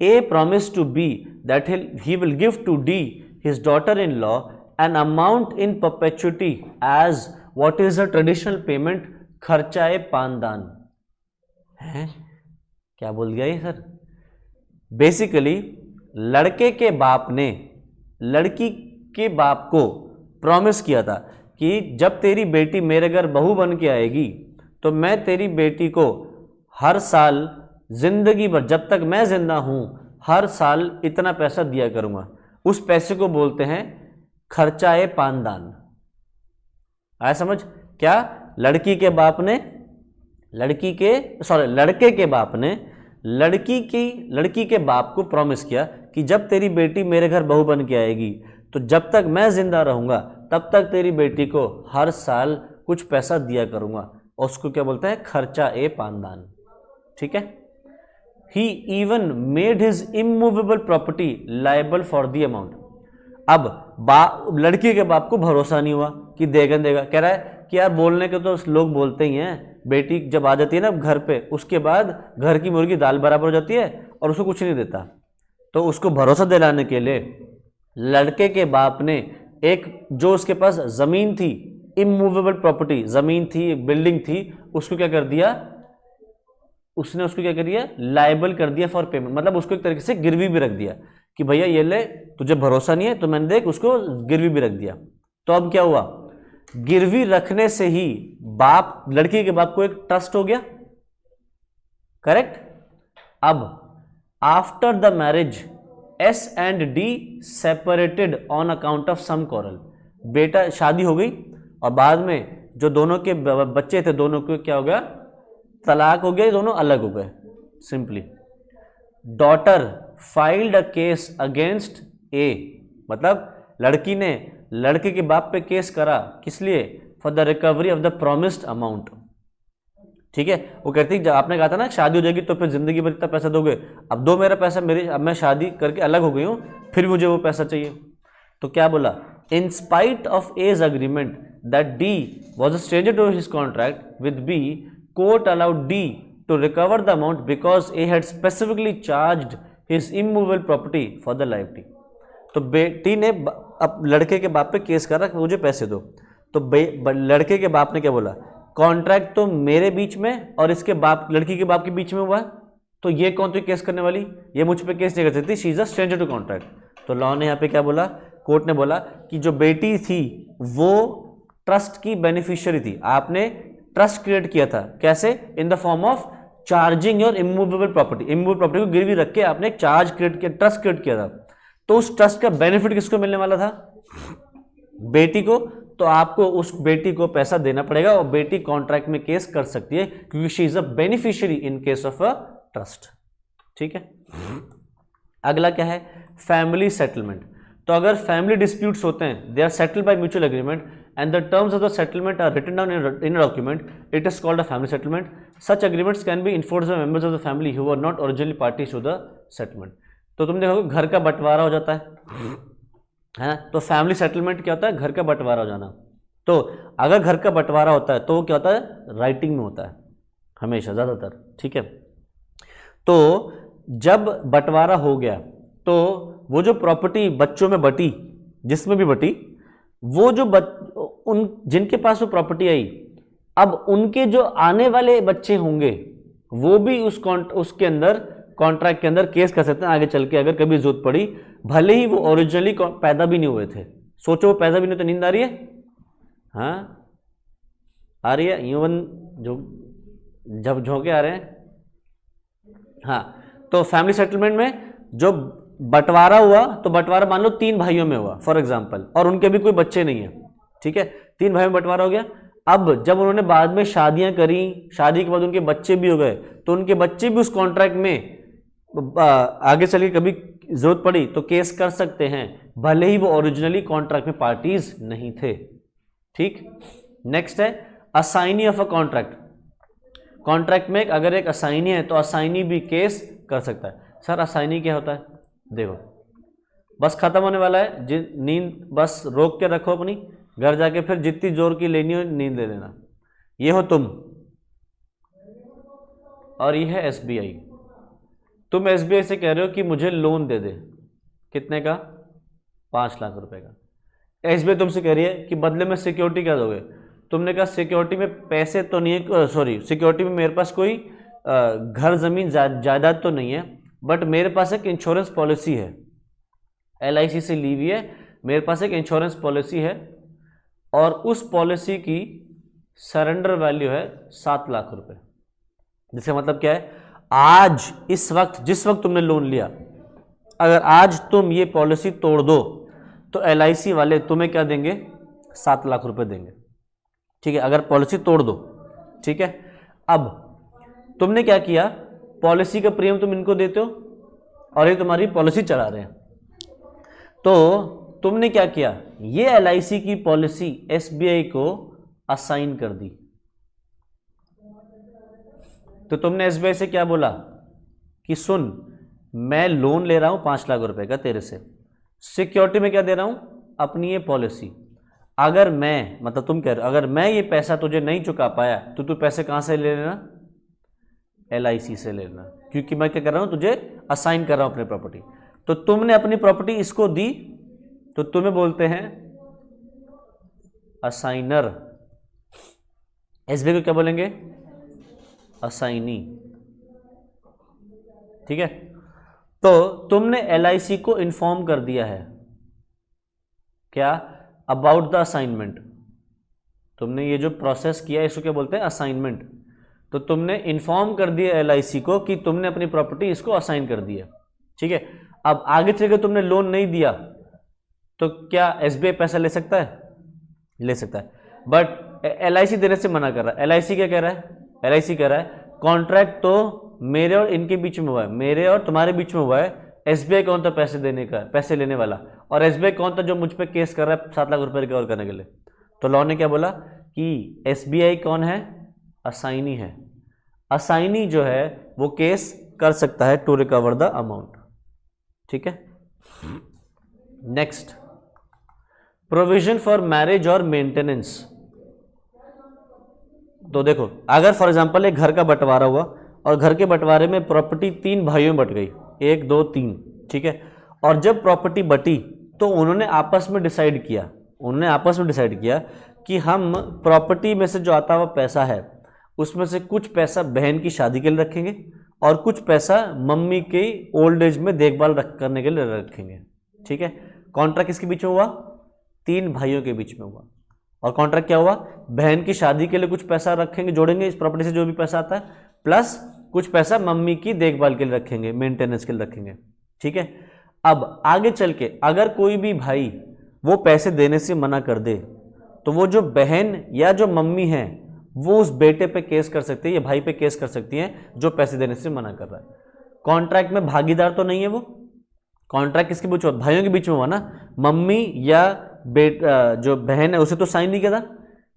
A promised to B that he will give to D, his daughter-in-law, an amount in perpetuity as what is a traditional payment, खर्चाए पानदान। हैं? क्या बोल गया ये सर? बेसिकली लड़के के बाप ने लड़की के बाप को प्रॉमिस किया था कि जब तेरी बेटी मेरे घर बहू बन के आएगी तो मैं तेरी बेटी को हर साल जिंदगी भर, जब तक मैं जिंदा हूं, हर साल इतना पैसा दिया करूंगा। उस पैसे को बोलते हैं खर्चाए पानदान। आया समझ? क्या लड़के के बाप ने लड़की के बाप को प्रॉमिस किया कि जब तेरी बेटी मेरे घर बहू बन के आएगी तो जब तक मैं जिंदा रहूंगा तब तक तेरी बेटी को हर साल कुछ पैसा दिया करूंगा। और उसको क्या बोलते हैं? खर्चा ए पानदान। ठीक है, He even made his immovable property liable for the amount. अब लड़की के बाप को भरोसा नहीं हुआ कि देगा। कह रहा है कि यार बोलने के तो लोग बोलते ही हैं, बेटी जब आ जाती है ना घर पे उसके बाद घर की मुर्गी दाल बराबर हो जाती है और उसको कुछ नहीं देता। तो उसको भरोसा दिलाने के लिए लड़के के बाप ने एक जो उसके पास ज़मीन थी, इमूवेबल प्रॉपर्टी ज़मीन थी, एक बिल्डिंग थी, उसको क्या कर दिया? उसने उसको क्या कर दिया? लायबल कर दिया फॉर पेमेंट। मतलब उसको एक तरीके से गिरवी भी रख दिया कि भैया ये ले, तुझे भरोसा नहीं है तो मैंने देख उसको गिरवी भी रख दिया। तो अब क्या हुआ? गिरवी रखने से ही बाप, लड़की के बाप को एक ट्रस्ट हो गया। करेक्ट? अब after the marriage S and D separated on account of some quarrel. बेटा शादी हो गई और बाद में जो दोनों के बच्चे थे दोनों को क्या हो गया? तलाक हो गया, दोनों अलग हो गए। Simply daughter filed a case against A, मतलब लड़की ने लड़के के बाप पे केस करा, किस लिए? For the recovery of the promised amount. ठीक है, वो कहती है आपने कहा था ना शादी हो जाएगी तो फिर जिंदगी भर इतना पैसा दोगे, अब दो मेरा पैसा, मेरी अब मैं शादी करके अलग हो गई हूँ, फिर मुझे वो पैसा चाहिए। तो क्या बोला? In spite of as agreement that D was a stranger to his contract with B, court allowed D to recover the amount because A had specifically charged his immovable property for the liability. तो बेटी ने अब लड़के के बाप पे case करा कि मुझे पैसे दो। तो लड़के के बाप ने क्या बोला? कॉन्ट्रैक्ट तो मेरे बीच में और इसके बाप, लड़की के बाप के बीच में हुआ है, तो ये कौन थी केस करने वाली? ये मुझ पे केस नहीं कर सकती, she is a stranger to contract. तो लॉ ने यहाँ पे क्या बोला? कोर्ट ने बोला कि जो बेटी थी वो ट्रस्ट की बेनिफिशियरी थी, आपने ट्रस्ट क्रिएट किया था। कैसे? In the form of charging your immovable property. Immovable property को गिरवी रख के आपने एक चार्ज क्रिएट किया, ट्रस्ट क्रिएट किया था। तो उस ट्रस्ट का बेनिफिट किसको मिलने वाला था? बेटी को। तो आपको उस बेटी को पैसा देना पड़ेगा और बेटी कॉन्ट्रैक्ट में केस कर सकती है क्योंकि she is a beneficiary in case of a trust. ठीक है, अगला क्या है? Family settlement. तो अगर फैमिली डिस्प्यूट्स होते हैं, they are settled by mutual agreement and the terms of the settlement are written down in a document, it is called a family settlement. Such agreements can be enforced by members of the family who were not originally parties to the settlement. तो तुम देखोगे घर का बंटवारा हो जाता है ना? तो फैमिली सेटलमेंट क्या होता है? घर का बंटवारा हो जाना। तो अगर घर का बंटवारा होता है तो वो क्या होता है, राइटिंग में होता है हमेशा, ज़्यादातर, ठीक है। तो जब बंटवारा हो गया तो वो जो प्रॉपर्टी बच्चों में बटी, जिसमें भी बटी, वो जो उन जिनके पास वो प्रॉपर्टी आई, अब उनके जो आने वाले बच्चे होंगे वो भी उसके अंदर कॉन्ट्रैक्ट के अंदर केस कर सकते हैं आगे चल के, अगर कभी जरूरत पड़ी, भले ही वो ओरिजिनली पैदा भी नहीं हुए थे। सोचो वो पैदा भी नहीं, तो नींद आ रही है? हाँ आ रही है, यूं जो जब झोंके आ रहे हैं। हाँ, तो फैमिली सेटलमेंट में जो बंटवारा हुआ, तो बंटवारा मान लो 3 भाइयों में हुआ फॉर एग्जांपल, और उनके भी कोई बच्चे नहीं है, ठीक है, 3 भाइयों में बंटवारा हो गया। अब जब उन्होंने बाद में शादियां करी, शादी के बाद उनके बच्चे भी हो गए, तो उनके बच्चे भी उस कॉन्ट्रैक्ट में आगे चल के कभी जरूरत पड़ी तो केस कर सकते हैं, भले ही वो ओरिजिनली कॉन्ट्रैक्ट में पार्टीज नहीं थे, ठीक। नेक्स्ट है assignee of a contract. Contract में अगर एक असाइनी है तो असाइनी भी केस कर सकता है। सर असाइनी क्या होता है? देखो बस खत्म होने वाला है, नींद बस रोक के रखो अपनी, घर जाके फिर जितनी जोर की लेनी हो नींद ले लेना। ये हो तुम और ये है एसबीआई। तुम एसबीआई से कह रहे हो कि मुझे लोन दे दे, कितने का? 5 लाख रुपए का। एसबीआई तुमसे कह रही है कि बदले में सिक्योरिटी क्या दोगे? तुमने कहा सिक्योरिटी में पैसे तो नहीं है, सॉरी सिक्योरिटी में मेरे पास कोई घर जमीन जायदाद तो नहीं है, बट मेरे पास एक इंश्योरेंस पॉलिसी है, LIC से ली हुई है, मेरे पास एक इंश्योरेंस पॉलिसी है और उस पॉलिसी की सरेंडर वैल्यू है 7 लाख रुपए। जिसका मतलब क्या है, आज इस वक्त जिस वक्त तुमने लोन लिया, अगर आज तुम ये पॉलिसी तोड़ दो तो LIC वाले तुम्हें क्या देंगे? 7 लाख रुपए देंगे, ठीक है, अगर पॉलिसी तोड़ दो, ठीक है। अब तुमने क्या किया, पॉलिसी का प्रीमियम तुम इनको देते हो और ये तुम्हारी पॉलिसी चला रहे हैं, तो तुमने क्या किया, ये LIC की पॉलिसी SBI को असाइन कर दी। तो तुमने SBI से क्या बोला कि सुन मैं लोन ले रहा हूं 5 लाख रुपए का तेरे से, सिक्योरिटी में क्या दे रहा हूं? अपनी ये पॉलिसी। अगर मैं, मतलब तुम कह रहे हो अगर मैं ये पैसा तुझे नहीं चुका पाया तो तू पैसे कहां से ले लेना? LIC से ले लेना, क्योंकि मैं क्या कर रहा हूं, तुझे असाइन कर रहा हूं अपनी प्रॉपर्टी। तो तुमने अपनी प्रॉपर्टी इसको दी तो तुम्हें बोलते हैं असाइनर। SBI को क्या बोलेंगे? असाइनी, ठीक है। तो तुमने LIC को इन्फॉर्म कर दिया है क्या? About the assignment. तुमने ये जो प्रोसेस किया इसको क्या बोलते हैं? असाइनमेंट। तो तुमने इन्फॉर्म कर दिया LIC को कि तुमने अपनी प्रॉपर्टी इसको असाइन कर दी है, ठीक है। अब आगे चलकर तुमने लोन नहीं दिया तो क्या SBI पैसा ले सकता है? ले सकता है, बट LIC देने से मना कर रहा है। LIC क्या कह रहा है? LIC कह रहा है कॉन्ट्रैक्ट तो मेरे और इनके बीच में हुआ है, मेरे और तुम्हारे बीच में हुआ है, SBI कौन था पैसे देने का, पैसे लेने वाला, और SBI कौन था जो मुझ पे केस कर रहा है 7 लाख रुपए रिकवर करने के लिए? तो लॉ ने क्या बोला कि SBI कौन है? असाइनी है। असाइनी जो है वो केस कर सकता है टू रिकवर द अमाउंट, ठीक है। नेक्स्ट, प्रोविजन फॉर मैरिज और मेंटेनेंस। तो देखो अगर फॉर एग्जांपल एक घर का बंटवारा हुआ और घर के बंटवारे में प्रॉपर्टी 3 भाइयों में बट गई, 1 2 3, ठीक है, और जब प्रॉपर्टी बटी तो उन्होंने आपस में डिसाइड किया कि हम प्रॉपर्टी में से जो आता हुआ पैसा है उसमें से कुछ पैसा बहन की शादी के लिए रखेंगे और कुछ पैसा मम्मी के ओल्ड एज में देखभाल करने के लिए रखेंगे, ठीक है। कॉन्ट्रैक्ट किसके बीच में हुआ? 3 भाइयों के बीच में हुआ। और कॉन्ट्रैक्ट क्या हुआ? बहन की शादी के लिए कुछ पैसा रखेंगे, जोड़ेंगे इस प्रॉपर्टी से जो भी पैसा आता है, प्लस कुछ पैसा मम्मी की देखभाल के लिए रखेंगे, मेंटेनेंस के लिए रखेंगे, ठीक है। अब आगे चल के अगर कोई भी भाई वो पैसे देने से मना कर दे तो वो जो बहन या जो मम्मी है वो उस बेटे पे केस कर सकती है या भाई पे केस कर सकती है जो पैसे देने से मना कर रहा है। कॉन्ट्रैक्ट में भागीदार तो नहीं है वो, कॉन्ट्रैक्ट किसके बीच हुआ? भाइयों के बीच में हुआ ना। मम्मी या जो बहन है उसे तो साइन नहीं किया था,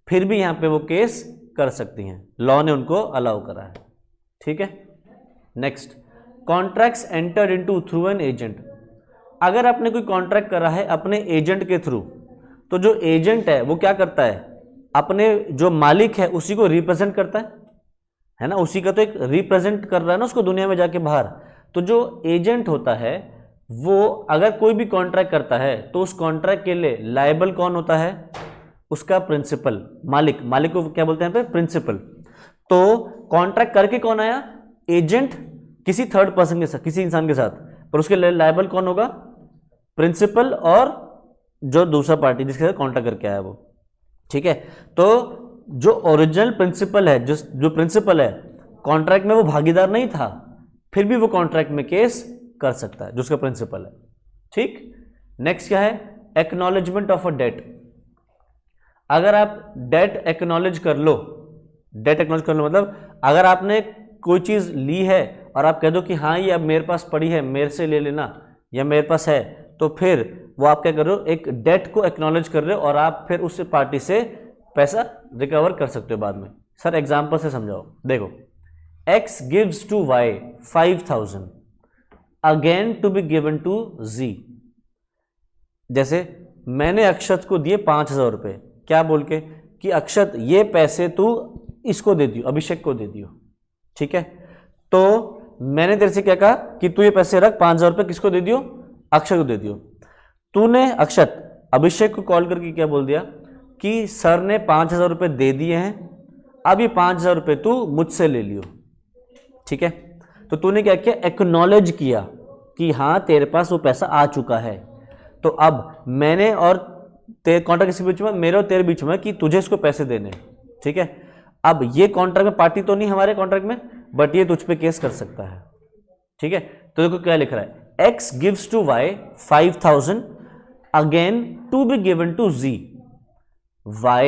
फिर भी यहाँ पे वो केस कर सकती हैं, लॉ ने उनको अलाउ करा है, ठीक है। Next, contracts entered into through an agent. अगर आपने कोई कॉन्ट्रैक्ट करा है अपने एजेंट के थ्रू, तो जो एजेंट है वो क्या करता है? अपने जो मालिक है उसी को रिप्रेजेंट करता है ना, उसी का तो एक रिप्रेजेंट कर रहा है ना उसको दुनिया में जाके बाहर। तो जो एजेंट होता है वो अगर कोई भी कॉन्ट्रैक्ट करता है तो उस कॉन्ट्रैक्ट के लिए लायबल कौन होता है, उसका प्रिंसिपल, मालिक। मालिक को क्या बोलते हैं पे, प्रिंसिपल। तो कॉन्ट्रैक्ट करके कौन आया, एजेंट, किसी थर्ड पर्सन के साथ, किसी इंसान के साथ, पर उसके लिए लायबल कौन होगा, प्रिंसिपल और जो दूसरा पार्टी जिसके साथ कॉन्ट्रैक्ट करके आया वो। ठीक है, तो जो ओरिजिनल प्रिंसिपल है, जो प्रिंसिपल है कॉन्ट्रैक्ट में वो भागीदार नहीं था, फिर भी वो कॉन्ट्रैक्ट में केस कर सकता है जो उसका प्रिंसिपल है। ठीक, नेक्स्ट क्या है, एक्नॉलेजमेंट ऑफ अ डेट। अगर आप डेट एक्नॉलेज कर लो, डेट एक्नॉलेज कर लो मतलब अगर आपने कोई चीज ली है और आप कह दो कि हाँ ये अब मेरे पास पड़ी है, मेरे से ले लेना, या मेरे पास है, तो फिर वो आप क्या कर रहे हो, एक डेट को एक्नॉलेज कर रहे हो और आप फिर उस पार्टी से पैसा रिकवर कर सकते हो बाद में। सर एग्जांपल से समझाओ, देखो, x gives to y 5000 again to be given to z। जैसे मैंने अक्षत को दिए 5000 रुपये, क्या बोल के कि अक्षत ये पैसे तू इसको दे दियो, अभिषेक को दे दियो। ठीक है, तो मैंने तेरे से क्या कहा कि तू ये पैसे रख, 5000 रुपये किसको दे दियो, अक्षत को दे दियो। तूने अक्षत अभिषेक को कॉल करके क्या बोल दिया कि सर ने 5000 रुपये दे दिए हैं, अब ये 5000 रुपये तू मुझसे ले लियो। ठीक है, तो तूने क्या किया, एक्नॉलेज किया कि हाँ तेरे पास वो पैसा आ चुका है। तो अब मैंने और तेरे कॉन्ट्रैक्ट किसी बीच में, मेरे और तेरे बीच में, कि तुझे इसको पैसे देने। ठीक है, अब ये कॉन्ट्रैक्ट में पार्टी तो नहीं हमारे कॉन्ट्रैक्ट में, बट ये तुझ पे केस कर सकता है। ठीक है, तो देखो क्या लिख रहा है, x gives to y 5000 again to be given to z। y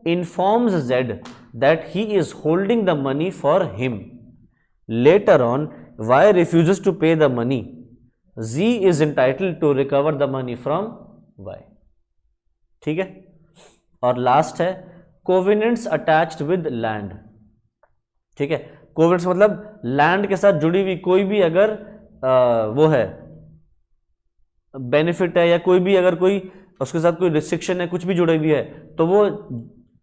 informs z that he is holding the money for him. Later on, y refuses to pay the money. z is entitled to recover the money from y. ठीक है, और last है कोविनेंट्स attached with land. ठीक है, कोविनेंट्स मतलब land के साथ जुड़ी हुई कोई भी अगर वो है बेनिफिट है, या कोई भी अगर कोई उसके साथ कोई रिस्ट्रिक्शन है, कुछ भी जुड़ी हुई है, तो वो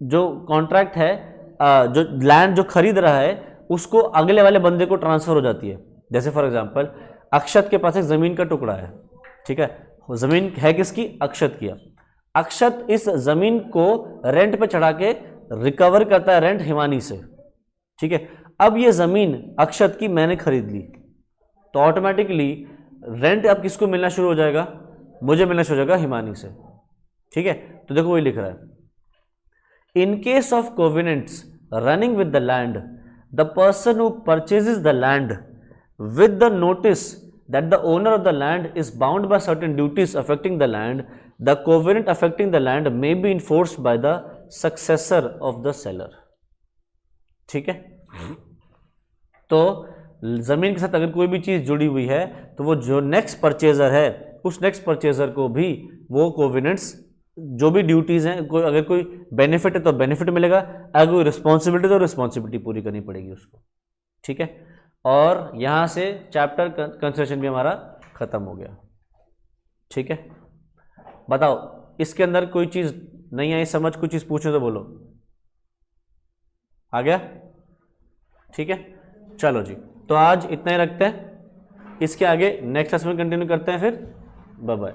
जो कॉन्ट्रैक्ट है, जो लैंड जो खरीद रहा है उसको अगले वाले बंदे को ट्रांसफर हो जाती है। जैसे फॉर एग्जांपल अक्षत के पास एक जमीन का टुकड़ा है। ठीक है, जमीन है किसकी, अक्षत की। अक्षत इस जमीन को रेंट पे चढ़ा के रिकवर करता है रेंट हिमानी से। ठीक है, अब ये जमीन अक्षत की मैंने खरीद ली, तो ऑटोमेटिकली रेंट अब किसको मिलना शुरू हो जाएगा, मुझे मिलना शुरू हो जाएगा हिमानी से। ठीक है, तो देखो वही लिख रहा है, in case of covenants running with the land, the person who purchases the land with the notice that the owner of the land is bound by certain duties affecting the land, the covenant affecting the land may be enforced by the successor of the seller. ठीक है, तो जमीन के साथ अगर कोई भी चीज जुड़ी हुई है तो वो जो नेक्स्ट परचेजर है उस नेक्स्ट परचेजर को भी वो कोविनेंट्स, जो भी ड्यूटीज हैं, कोई अगर कोई बेनिफिट है तो बेनिफिट मिलेगा, अगर कोई रिस्पॉन्सिबिलिटी तो रिस्पॉन्सिबिलिटी पूरी करनी पड़ेगी उसको। ठीक है, और यहां से चैप्टर कंसिडरेशन भी हमारा खत्म हो गया। ठीक है, बताओ इसके अंदर कोई चीज नहीं आई समझ, कुछ चीज पूछो तो बोलो। आ गया? ठीक है, चलो जी, तो आज इतना ही रखते हैं, इसके आगे नेक्स्ट क्लास में कंटिन्यू करते हैं फिर। Bye bye.